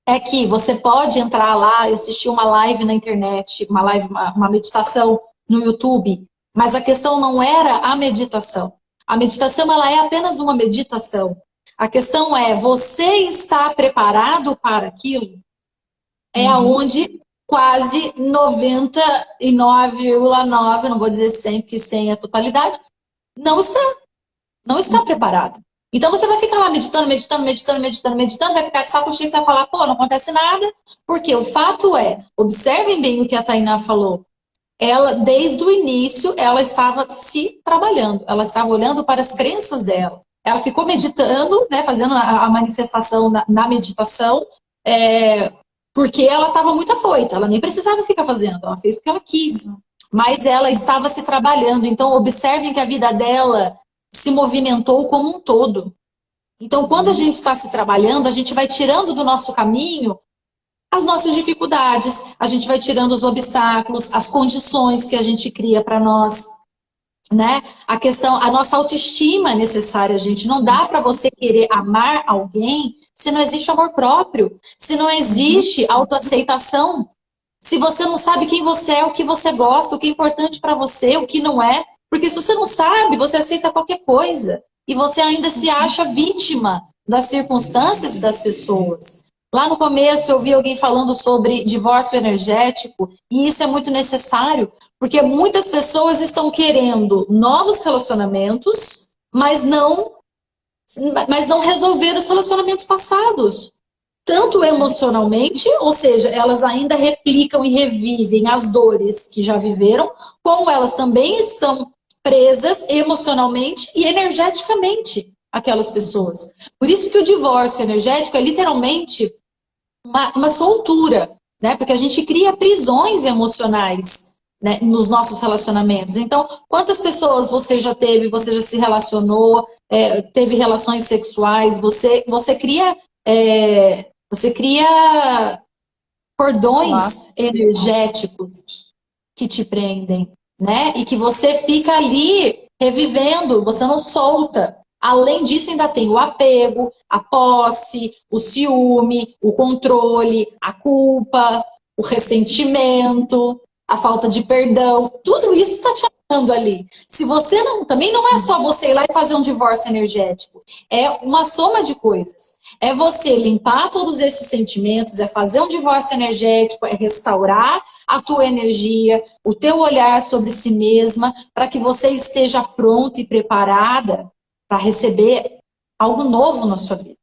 É que você pode entrar lá e assistir uma live na internet, uma meditação no YouTube, mas a questão não era a meditação. A meditação, ela é apenas uma meditação. A questão é, você está preparado para aquilo? É Uhum. aonde quase 99,9, não vou dizer 100, porque 100 é a totalidade, não está, não está Uhum. preparado. Então você vai ficar lá meditando, meditando, meditando, meditando, meditando, vai ficar de saco cheio, você vai falar, pô, não acontece nada, porque o fato é, observem bem o que a Tainá falou, ela, desde o início, ela estava se trabalhando, ela estava olhando para as crenças dela. Ela ficou meditando, né, fazendo a manifestação na meditação, é, porque ela estava muito afoita, ela nem precisava ficar fazendo, ela fez o que ela quis. Mas ela estava se trabalhando, então observem que a vida dela se movimentou como um todo. Então, quando a Uhum. gente está se trabalhando, a gente vai tirando do nosso caminho as nossas dificuldades, a gente vai tirando os obstáculos, as condições que a gente cria para nós, né? A questão, a nossa autoestima é necessária, gente. Não dá para você querer amar alguém se não existe amor próprio, se não Uhum. existe autoaceitação, se você não sabe quem você é, o que você gosta, o que é importante para você, o que não é. Porque se você não sabe, você aceita qualquer coisa e você ainda se acha vítima das circunstâncias e das pessoas. Lá no começo eu vi alguém falando sobre divórcio energético e isso é muito necessário, porque muitas pessoas estão querendo novos relacionamentos, mas não resolver os relacionamentos passados. Tanto emocionalmente, ou seja, elas ainda replicam e revivem as dores que já viveram, como elas também estão presas emocionalmente e energeticamente aquelas pessoas. Por isso que o divórcio energético é literalmente uma soltura, né? Porque a gente cria prisões emocionais, né, nos nossos relacionamentos. Então, quantas pessoas você já teve, você já se relacionou, teve relações sexuais, você cria cordões Laço. energéticos que te prendem, né? E que você fica ali revivendo, você não solta. Além disso, ainda tem o apego, a posse, o ciúme, o controle, a culpa, o ressentimento, a falta de perdão. Tudo isso está te atacando ali. Se você não, também não é só você ir lá e fazer um divórcio energético. É uma soma de coisas. É você limpar todos esses sentimentos, é fazer um divórcio energético, é restaurar a tua energia, o teu olhar sobre si mesma, para que você esteja pronta e preparada para receber algo novo na sua vida.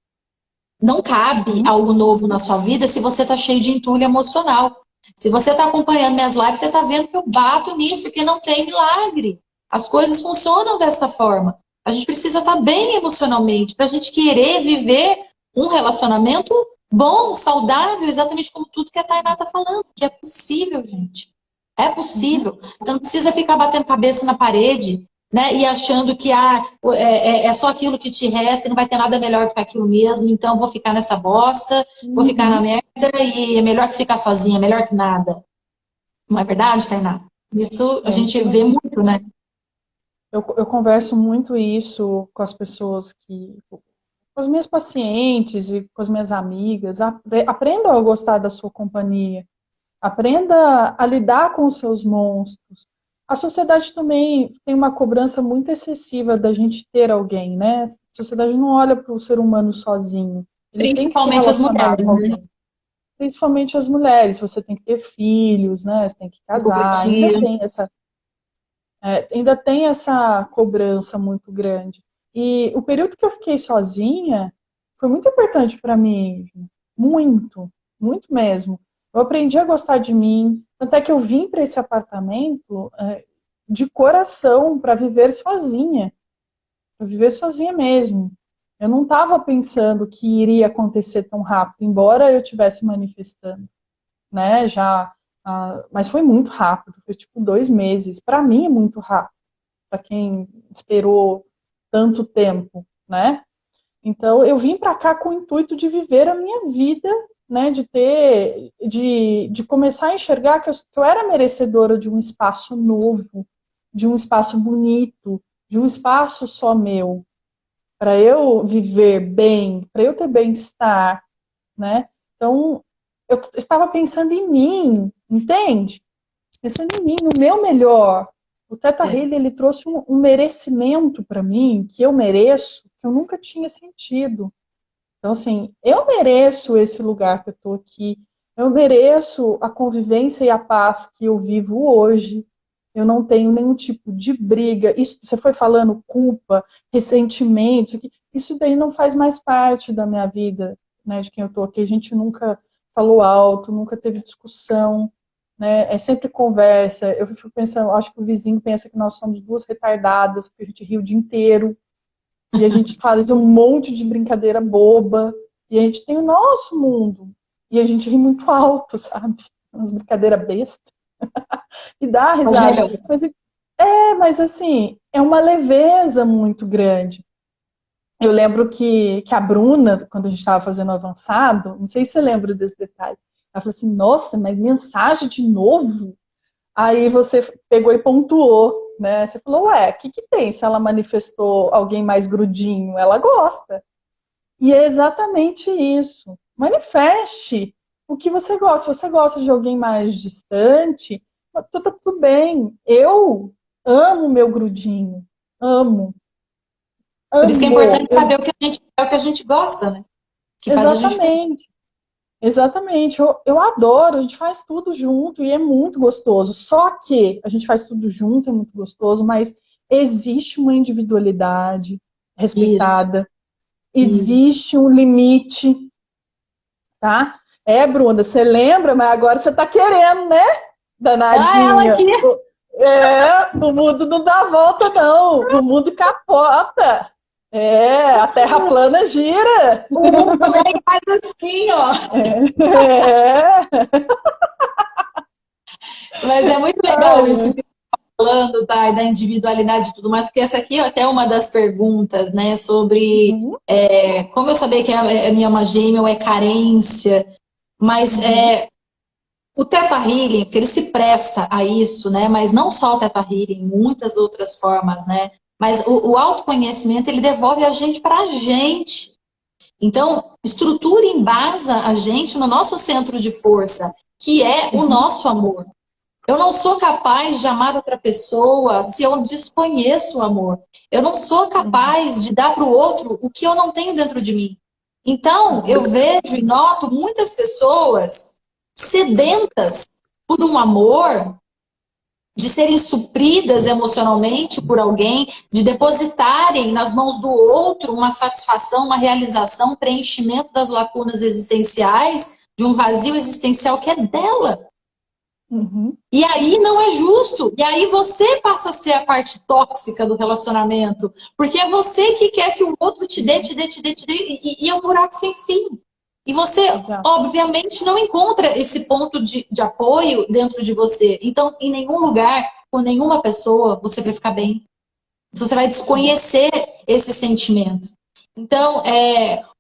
Não cabe Uhum. algo novo na sua vida se você está cheio de entulho emocional. Se você está acompanhando minhas lives, você está vendo que eu bato nisso, porque não tem milagre. As coisas funcionam dessa forma. A gente precisa estar bem emocionalmente para a gente querer viver um relacionamento bom, saudável, exatamente como tudo que a Tainá está falando, que é possível, gente. É Uhum. possível. Você não precisa ficar batendo cabeça na parede, né? E achando que é só aquilo que te resta e não vai ter nada melhor do que aquilo mesmo, então vou ficar nessa bosta, vou ficar na Uhum. merda e é melhor que ficar sozinha, é melhor que nada. Não é verdade, Tainá? Isso a É gente isso vê mesmo. muito, né? Eu converso muito isso com as pessoas com as minhas pacientes e com as minhas amigas. Aprenda a gostar da sua companhia. Aprenda a lidar com os seus monstros. A sociedade também tem uma cobrança muito excessiva da gente ter alguém, né? A sociedade não olha para o ser humano sozinho. Ele tem que se Principalmente as relacionar mulheres, com né? alguém. Principalmente as mulheres. Você tem que ter filhos, né? Você tem que Se casar. curtir. Ainda tem essa cobrança muito grande. E o período que eu fiquei sozinha foi muito importante para mim, muito, muito mesmo. Eu aprendi a gostar de mim, tanto é que eu vim para esse apartamento, de coração para viver sozinha mesmo. Eu não estava pensando que iria acontecer tão rápido, embora eu estivesse manifestando, né? Mas foi muito rápido, foi tipo 2 meses. Para mim é muito rápido, para quem esperou tanto tempo, né? Então eu vim para cá com o intuito de viver a minha vida, né? De começar a enxergar que eu era merecedora de um espaço novo, de um espaço bonito, de um espaço só meu, para eu viver bem, para eu ter bem-estar, né? Então, eu estava pensando em mim, entende? Pensando em mim, no meu melhor. O Theta Healing, ele trouxe um merecimento para mim, que eu mereço, que eu nunca tinha sentido. Então, assim, eu mereço esse lugar que eu estou aqui, eu mereço a convivência e a paz que eu vivo hoje. Eu não tenho nenhum tipo de briga. Isso, você foi falando culpa, ressentimento, isso daí não faz mais parte da minha vida, né, de quem eu estou aqui. A gente nunca falou alto, nunca teve discussão, né, é sempre conversa. Eu fico pensando, acho que o vizinho pensa que nós somos duas retardadas, porque a gente ri o dia inteiro, e a gente faz um monte de brincadeira boba, e a gente tem o nosso mundo, e a gente ri muito alto, sabe? Umas brincadeiras bestas. E dá Mas risada. melhor. Mas assim, é uma leveza muito grande. Eu lembro que a Bruna, quando a gente estava fazendo o avançado, não sei se você lembra desse detalhe, ela falou assim, nossa, mas mensagem de novo? Aí você pegou e pontuou, né? Você falou, ué, o que tem se ela manifestou alguém mais grudinho? Ela gosta. E é exatamente isso. Manifeste o que você gosta. Se você gosta de alguém mais distante, tá tudo bem. Eu amo meu grudinho. Amo. Por isso que é Amo. importante saber o que a gente gosta, né? Que faz a gente feliz. Exatamente. Exatamente. Eu adoro. A gente faz tudo junto e é muito gostoso. Só que a gente faz tudo junto, é muito gostoso, mas existe uma individualidade Isso, respeitada. isso. Existe um limite, tá? Bruna, você lembra, mas agora você tá querendo, né? Ah, ela Danadinha. aqui. O mundo não dá volta, não. O mundo capota. A terra plana gira. O mundo também faz assim, ó. É. Mas é muito legal isso que você está falando, tá? E da individualidade e tudo mais, porque essa aqui é até uma das perguntas, né? Sobre Uhum, como eu saber que a minha alma gêmea ou é carência. Mas uhum, o Theta Healing, porque ele se presta a isso, né? Mas não só o Theta Healing, muitas outras formas, né? Mas o autoconhecimento, ele devolve a gente para a gente. Então, estrutura e embasa a gente no nosso centro de força, que é o uhum, nosso amor. Eu não sou capaz de amar outra pessoa se eu desconheço o amor. Eu não sou uhum, capaz de dar para o outro o que eu não tenho dentro de mim. Então, eu uhum, vejo e noto muitas pessoas sedentas por um amor, de serem supridas emocionalmente por alguém, de depositarem nas mãos do outro uma satisfação, uma realização, um preenchimento das lacunas existenciais, de um vazio existencial que é dela. uhum. E aí não é justo. E aí você passa a ser a parte tóxica do relacionamento. Porque é você que quer que o outro te dê, te dê, te dê, te dê. E é um buraco sem fim. E você, Exato. obviamente, não encontra esse ponto de apoio dentro de você. Então, em nenhum lugar, com nenhuma pessoa, você vai ficar bem. Você vai desconhecer esse sentimento. Então,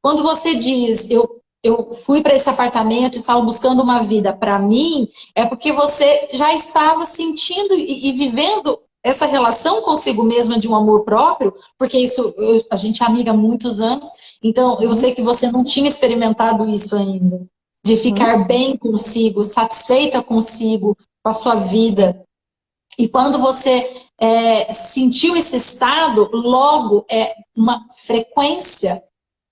quando você diz, eu fui para esse apartamento, estava buscando uma vida para mim, é porque você já estava sentindo e vivendo essa relação consigo mesma de um amor próprio, porque isso a gente é amiga há muitos anos, então eu Uhum, sei que você não tinha experimentado isso ainda, de uhum. ficar bem consigo, satisfeita consigo, com a sua Sim. vida. E quando você sentiu esse estado, logo é uma frequência.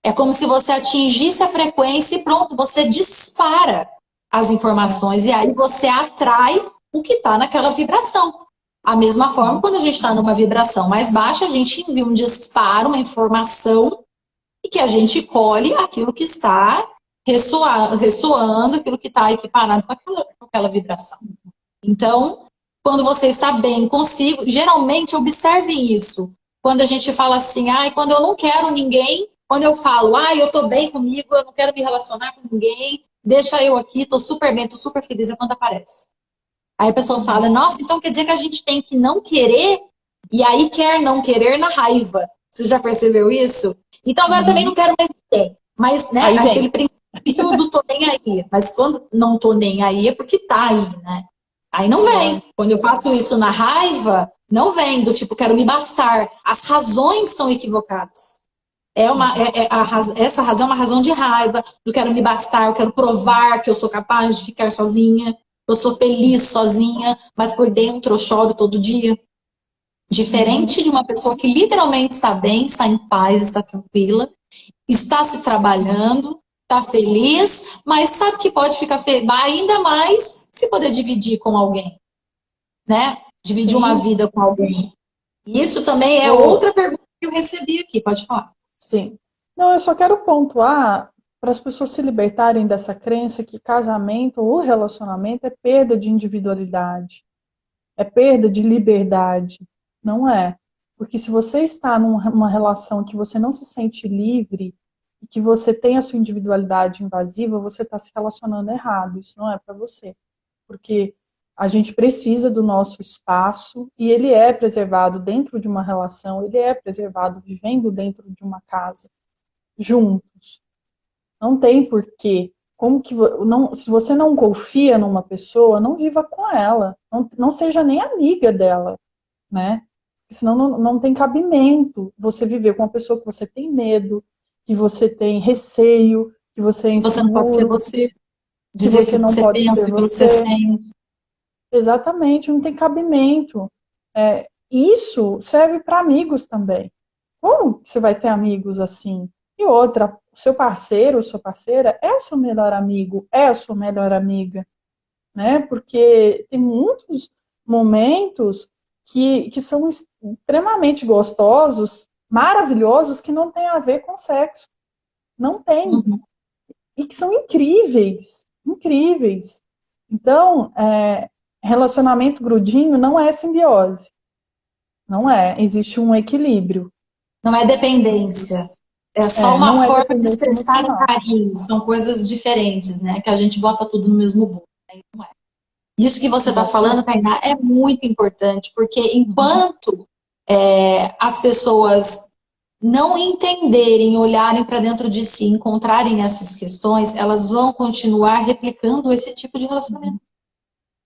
É como se você atingisse a frequência e pronto, você dispara as É. informações. E aí você atrai o que está naquela vibração. A mesma forma, Uhum, quando a gente está numa vibração mais baixa, a gente envia um disparo, uma informação, e que a gente colhe aquilo que está ressoando, aquilo que está equiparado com aquela vibração. Então, quando você está bem consigo. Geralmente, observem isso. Quando a gente fala assim, ai, quando eu não quero ninguém, quando eu falo, ai, eu tô bem comigo, eu não quero me relacionar com ninguém, deixa eu aqui, tô super bem, tô super feliz, é quando aparece. Aí a pessoa fala, nossa, então quer dizer que a gente tem que não querer, e aí quer não querer na raiva. Você já percebeu isso? Então agora também não quero mais ninguém. Mas, né, Aí aquele vem. princípio do tô nem aí. Mas quando não tô nem aí é porque tá aí, né? Aí não vem. Quando eu faço isso na raiva, não vem do tipo, quero me bastar. As razões são equivocadas. Essa razão é uma razão de raiva, do quero me bastar, eu quero provar que eu sou capaz de ficar sozinha, eu sou feliz sozinha, mas por dentro eu choro todo dia. Diferente de uma pessoa que literalmente está bem, está em paz, está tranquila, está se trabalhando, está feliz, mas sabe que pode ficar feliz ainda mais se poder dividir com alguém, né? Dividir uma Sim. vida com alguém. E isso também é Eu, outra pergunta que eu recebi aqui, pode falar. sim. Não, eu só quero pontuar para as pessoas se libertarem dessa crença que casamento ou relacionamento é perda de individualidade, é perda de liberdade. Não é. Porque se você está numa relação que você não se sente livre e que você tem a sua individualidade invasiva, você está se relacionando errado. Isso não é para você. Porque a gente precisa do nosso espaço e ele é preservado dentro de uma relação, ele é preservado vivendo dentro de uma casa, juntos. Não tem porquê. Como que não, se você não confia numa pessoa, não viva com ela, não seja nem amiga dela, né? Senão não tem cabimento você viver com uma pessoa que você tem medo, que você tem receio, que você é Você não pode ser inseguro, você, que dizer você aquilo que não você pode pensa, ser aquilo que você você. sente. Exatamente, não tem cabimento. Isso serve para amigos também. Como você vai ter amigos assim? E outra, o seu parceiro ou sua parceira é o seu melhor amigo, é a sua melhor amiga, né? Porque tem muitos momentos que são extremamente gostosos, maravilhosos, que não tem a ver com sexo. Não tem. Uhum. E que são incríveis, incríveis. Então, relacionamento grudinho não é simbiose. Não é. Existe um equilíbrio. Não é dependência. É só uma Não é forma de dependência expressar o emocional. carinho. São coisas diferentes, né? Que a gente bota tudo no mesmo bolo. Né? Não é. Isso que você está falando, Exatamente. Tainá, é muito importante, porque Uhum. enquanto as pessoas não entenderem, olharem para dentro de si, encontrarem essas questões, elas vão continuar replicando esse tipo de relacionamento.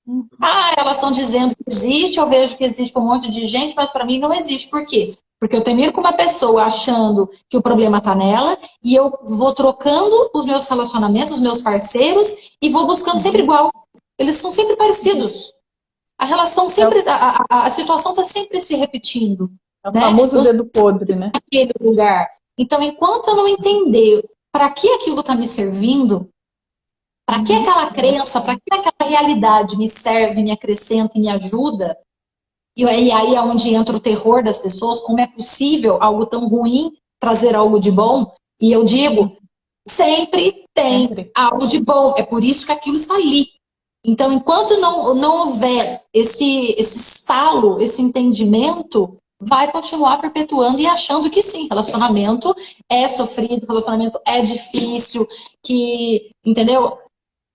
Uhum. Ah, elas estão dizendo que existe, eu vejo que existe para um monte de gente, mas para mim não existe. Por quê? Porque eu termino com uma pessoa achando que o problema está nela e eu vou trocando os meus relacionamentos, os meus parceiros e vou buscando sempre Uhum. igual. Eles são sempre parecidos. A relação É, sempre, a situação está sempre se repetindo, é o né? famoso Eu dedo podre, né? naquele lugar. Então, enquanto eu não entender para que aquilo está me servindo, para que Uhum. aquela crença, para que aquela realidade me serve, me acrescenta e me ajuda, e aí é onde entra o terror das pessoas, como é possível algo tão ruim trazer algo de bom? E eu digo, sempre tem Sempre. algo de bom, é por isso que aquilo está ali. Então, enquanto não houver esse estalo, esse entendimento, vai continuar perpetuando e achando que sim, relacionamento é sofrido, relacionamento é difícil, que, entendeu?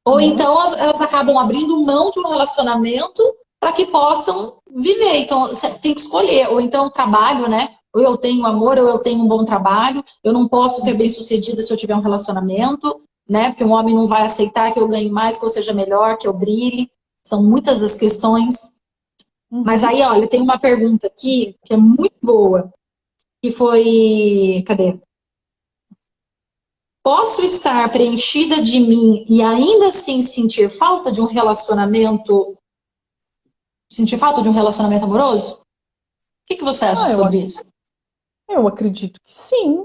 Ou Uhum. então elas acabam abrindo mão de um relacionamento para que possam viver. Então, você tem que escolher. Ou então trabalho, né? Ou eu tenho amor, ou eu tenho um bom trabalho. Eu não posso ser bem-sucedida se eu tiver um relacionamento, né? Porque um homem não vai aceitar que eu ganhe mais, que eu seja melhor, que eu brilhe. São muitas as questões. Mas Uhum. aí, olha, tem uma pergunta aqui que é muito boa, que foi. Cadê? Posso estar preenchida de mim e ainda assim sentir falta de um relacionamento amoroso? O que você acha Ah, sobre isso? eu acredito que sim.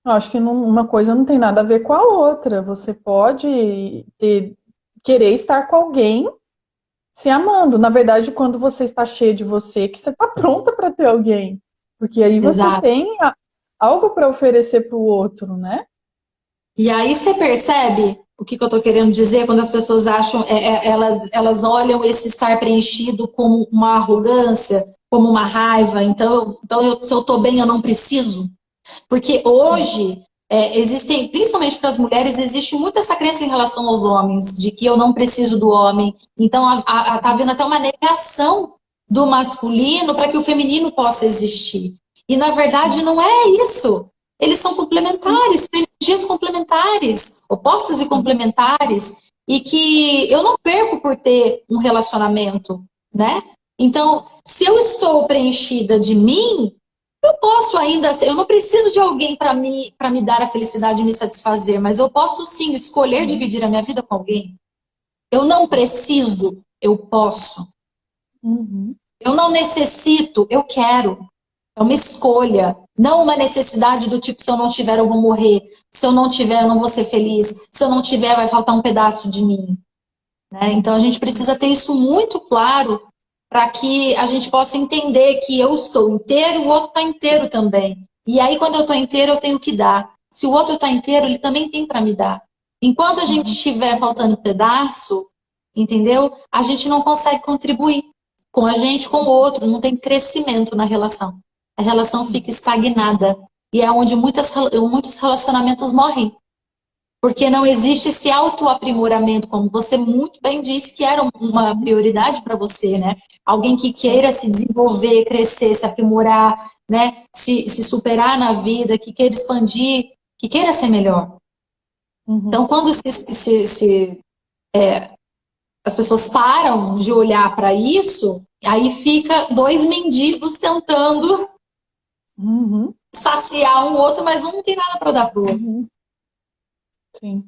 Eu acho que uma coisa não tem nada a ver com a outra. Você pode querer estar com alguém se amando. Na verdade, quando você está cheia de você, que você está pronta para ter alguém. Porque aí você Exato. tem algo para oferecer para o outro, né? E aí você percebe o que que eu tô querendo dizer quando as pessoas acham, elas olham esse estar preenchido como uma arrogância, como uma raiva. Então se eu tô bem, eu não preciso. Porque hoje existem, principalmente para as mulheres, existe muito essa crença em relação aos homens, de que eu não preciso do homem. Então tá havendo até uma negação do masculino para que o feminino possa existir. E na verdade não é isso. Eles são complementares, são energias complementares, opostas e complementares, e que eu não perco por ter um relacionamento, né? Então, se eu estou preenchida de mim, eu posso ainda, eu não preciso de alguém para me dar a felicidade e me satisfazer, mas eu posso sim escolher dividir a minha vida com alguém. Eu não preciso, eu posso. Uhum. Eu não necessito, eu quero. É uma escolha, não uma necessidade do tipo, se eu não tiver, eu vou morrer. Se eu não tiver, eu não vou ser feliz. Se eu não tiver, vai faltar um pedaço de mim. Né? Então a gente precisa ter isso muito claro para que a gente possa entender que eu estou inteiro e o outro está inteiro também. E aí, quando eu estou inteiro, eu tenho que dar. Se o outro está inteiro, ele também tem para me dar. Enquanto a gente estiver faltando pedaço, entendeu? A gente não consegue contribuir com a gente, com o outro, não tem crescimento na relação. A relação fica estagnada. E é onde muitos relacionamentos morrem. Porque não existe esse autoaprimoramento, como você muito bem disse, que era uma prioridade para você, né? Alguém que queira se desenvolver, crescer, se aprimorar, né? Se superar na vida, que queira expandir, que queira ser melhor. Então, quando as pessoas param de olhar para isso, aí fica dois mendigos tentando saciar um outro, mas um não tem nada para dar pro outro. Sim,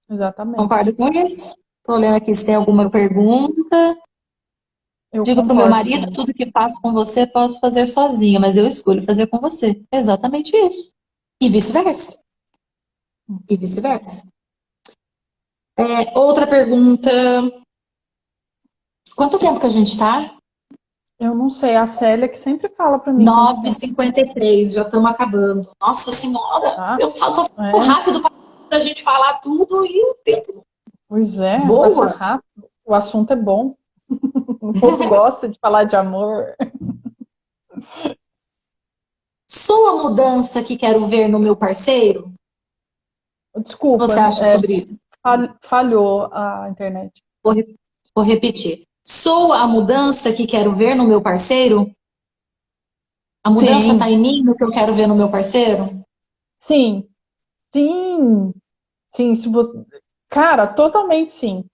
exatamente. Concordo com isso? Estou olhando aqui se tem alguma pergunta. Eu Digo para o meu concordo, marido, sim. tudo que faço com você posso fazer sozinha, mas eu escolho fazer com você. É exatamente isso. E vice-versa. E vice-versa. Outra pergunta. Quanto tempo que a gente está? Eu não sei, a Célia que sempre fala para mim quanto tempo. 9h53, já estamos acabando. Nossa Senhora, Tá? eu falo tão rápido para a gente falar tudo e o tempo Pois é, voa. passa rápido. O assunto é bom. O povo gosta de falar de amor. Sou a mudança que quero ver no meu parceiro? Desculpa, O que você acha sobre isso? falhou a internet. Vou repetir. Sou a mudança que quero ver no meu parceiro? A mudança está em mim, no que eu quero ver no meu parceiro? Sim, sim, sim. Se você... Cara, totalmente sim.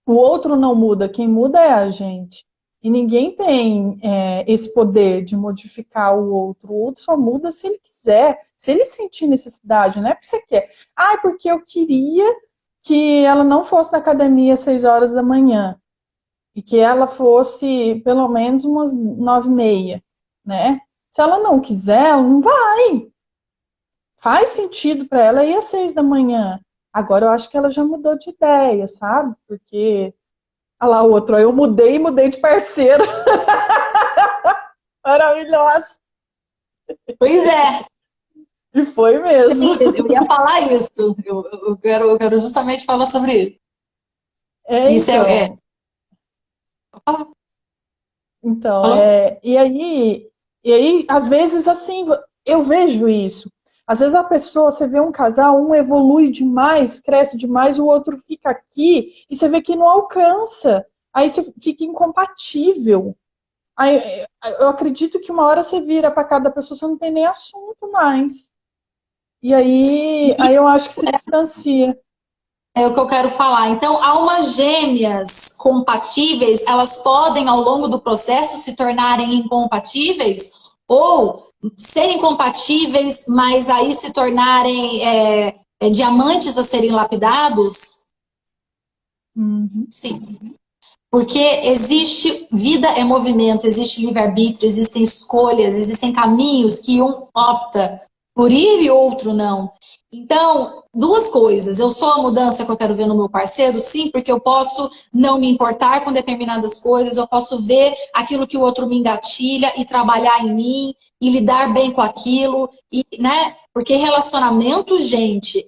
O outro não muda, quem muda é a gente. E ninguém tem esse poder de modificar o outro. O outro só muda se ele quiser, se ele sentir necessidade, não é porque você quer. Ah, é porque eu queria que ela não fosse na academia às 6 horas da manhã. E que ela fosse pelo menos umas 9h30, né? Se ela não quiser, ela não vai. Faz sentido para ela ir às 6 da manhã. Agora eu acho que ela já mudou de ideia, sabe? Porque, olha lá o outro, eu mudei de parceiro. Maravilhosa. Pois é. E foi mesmo. Eu ia falar isso. Eu quero justamente falar sobre isso. Isso Então. Então, e aí, às vezes, assim, eu vejo isso. Às vezes a pessoa, você vê um casal, um evolui demais, cresce demais, o outro fica aqui, e você vê que não alcança. Aí você fica incompatível. Aí, eu acredito que uma hora você vira para cada pessoa, você não tem nem assunto mais. E aí eu acho que se distancia. É o que eu quero falar. Então, almas gêmeas compatíveis, elas podem, ao longo do processo, se tornarem incompatíveis ou serem compatíveis, mas aí se tornarem diamantes a serem lapidados? Sim. Porque existe vida é movimento, existe livre-arbítrio, existem escolhas, existem caminhos que um opta por ir e outro não. Então, duas coisas. Eu sou a mudança que eu quero ver no meu parceiro, sim, porque eu posso não me importar com determinadas coisas, eu posso ver aquilo que o outro me engatilha e trabalhar em mim e lidar bem com aquilo, e, né? Porque relacionamento, gente,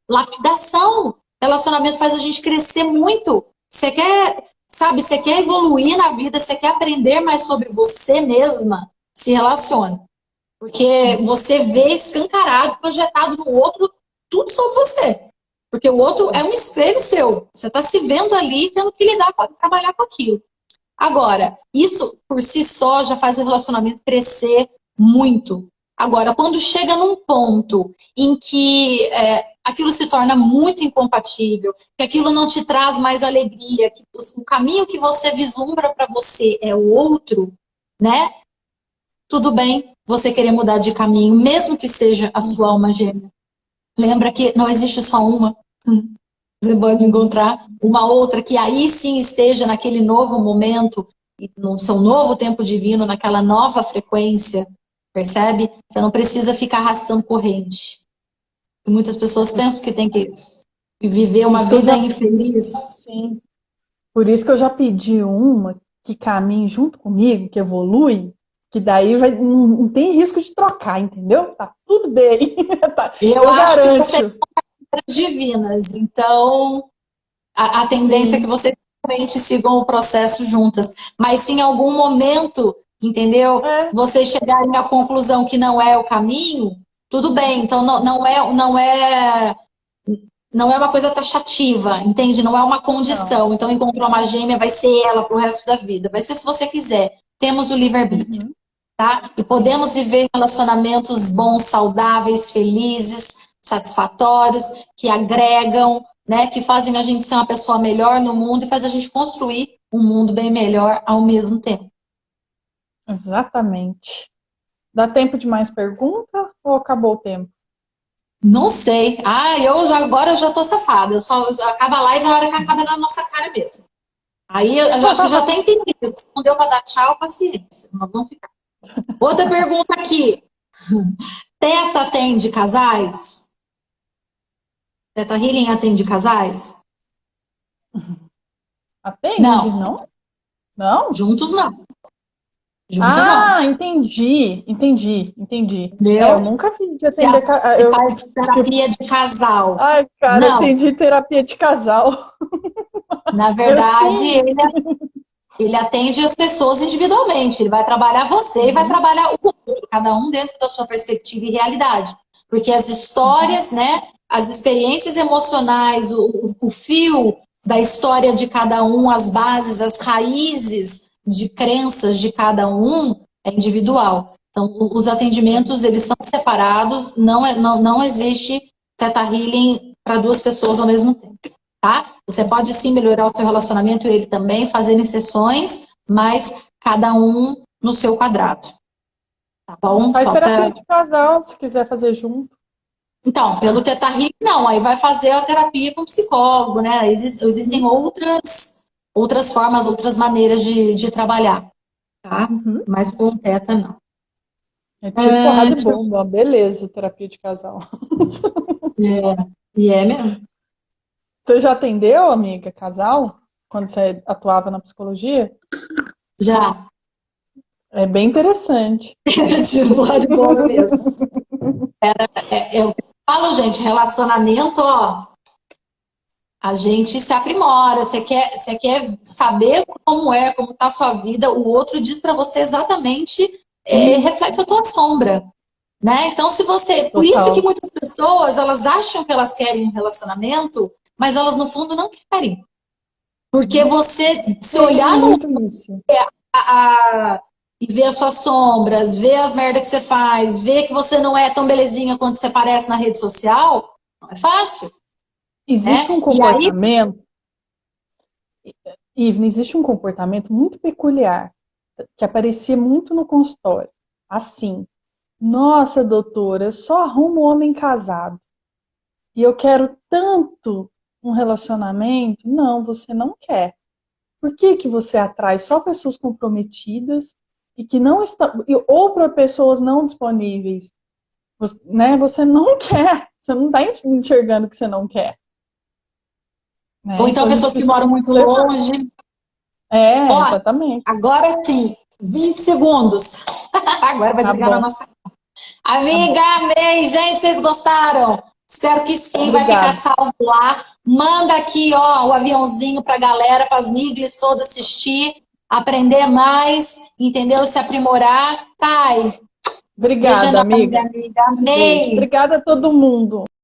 lapidação. Relacionamento faz a gente crescer muito. Você quer, sabe, você quer evoluir na vida, você quer aprender mais sobre você mesma, se relacione. Porque você vê escancarado, projetado no outro, tudo sobre você. Porque o outro é um espelho seu. Você está se vendo ali, tendo que trabalhar com aquilo. Agora, isso por si só já faz o relacionamento crescer muito. Agora, quando chega num ponto em que aquilo se torna muito incompatível, que aquilo não te traz mais alegria, que o caminho que você vislumbra para você é o outro, né? Tudo bem você querer mudar de caminho, mesmo que seja a sua alma gêmea. Lembra que não existe só uma. Você pode encontrar uma outra que aí sim esteja naquele novo momento, no seu novo tempo divino, naquela nova frequência. Percebe? Você não precisa ficar arrastando corrente. E muitas pessoas pensam que tem que viver uma vida infeliz. Sim. Por isso que eu já pedi uma que caminhe junto comigo, que evolui, que daí não tem risco de trocar, entendeu? Tá tudo bem. Eu acho garanto. Que você divinas, então a tendência é que vocês realmente sigam o processo juntas, mas se em algum momento, entendeu? Vocês chegarem à conclusão que não é o caminho, tudo bem, então não é uma coisa taxativa, entende? Não é uma condição, então encontrou uma gêmea, vai ser ela pro resto da vida, vai ser se você quiser, temos o livre-arbítrio, tá? E podemos viver relacionamentos bons, saudáveis, felizes, satisfatórios, que agregam, né, que fazem a gente ser uma pessoa melhor no mundo e faz a gente construir um mundo bem melhor ao mesmo tempo. Exatamente. Dá tempo de mais pergunta ou acabou o tempo? Não sei. Agora eu já tô safada. Acaba a live na hora que acaba na nossa cara mesmo. Aí eu acho que já tem entendido. Se não deu para dar tchau, paciência. Nós vamos ficar. Outra pergunta aqui. Teta atende casais? Teta Healing atende casais? Atende, não? Não? Juntos não. Não. Entendi. Entendeu? Eu nunca vi de atender... Você faz terapia de casal. Ai, cara, não. Entendi terapia de casal. Na verdade, ele atende as pessoas individualmente. Ele vai trabalhar você e vai trabalhar o outro, cada um dentro da sua perspectiva e realidade. Porque as histórias, né, as experiências emocionais, o fio da história de cada um, as bases, as raízes de crenças de cada um é individual. Então, os atendimentos, eles são separados, não existe Theta Healing para duas pessoas ao mesmo tempo. Tá? Você pode sim melhorar o seu relacionamento e ele também, fazendo sessões, mas cada um no seu quadrado. Tá bom? Faz terapia de casal, se quiser fazer junto. Então, pelo Theta Healing, não. Aí vai fazer a terapia com psicólogo, né? Existem outras formas, outras maneiras de trabalhar. Tá? Mas com Theta, não. É tiro, porrada e bomba. Beleza, terapia de casal. E é mesmo. Você já atendeu, amiga, casal? Quando você atuava na psicologia? Já. É bem interessante. Bom mesmo. Eu falo, gente, relacionamento, ó, a gente se aprimora. Você quer saber como tá a sua vida, o outro diz pra você exatamente, reflete a tua sombra. Né? Então, se você... Por isso que muitas pessoas, elas acham que elas querem um relacionamento, mas elas, no fundo, não querem. Porque você, se olhar no e ver as suas sombras, ver as merdas que você faz, ver que você não é tão belezinha quanto você parece na rede social, não é fácil. Existe um comportamento... Ivne, existe um comportamento muito peculiar, que aparecia muito no consultório. Assim... Nossa, doutora, eu só arrumo homem casado. E eu quero tanto um relacionamento. Não, você não quer. Por que você atrai só pessoas comprometidas e que não estão, ou para pessoas não disponíveis? Você não quer. Você não está enxergando que você não quer. Né? Ou então pessoas que moram muito longe. Exatamente. Agora sim, 20 segundos. Agora vai desligar na nossa... Amiga, amei, gente, vocês gostaram? Espero que sim, vai Obrigada. ficar salvo lá. Manda aqui, ó, o aviãozinho pra galera, para as miglis todas assistir, aprender mais, entendeu? Se aprimorar. Thay, beijo Obrigada, enorme, amiga. minha amiga. Beijo. Amei. Obrigada a todo mundo.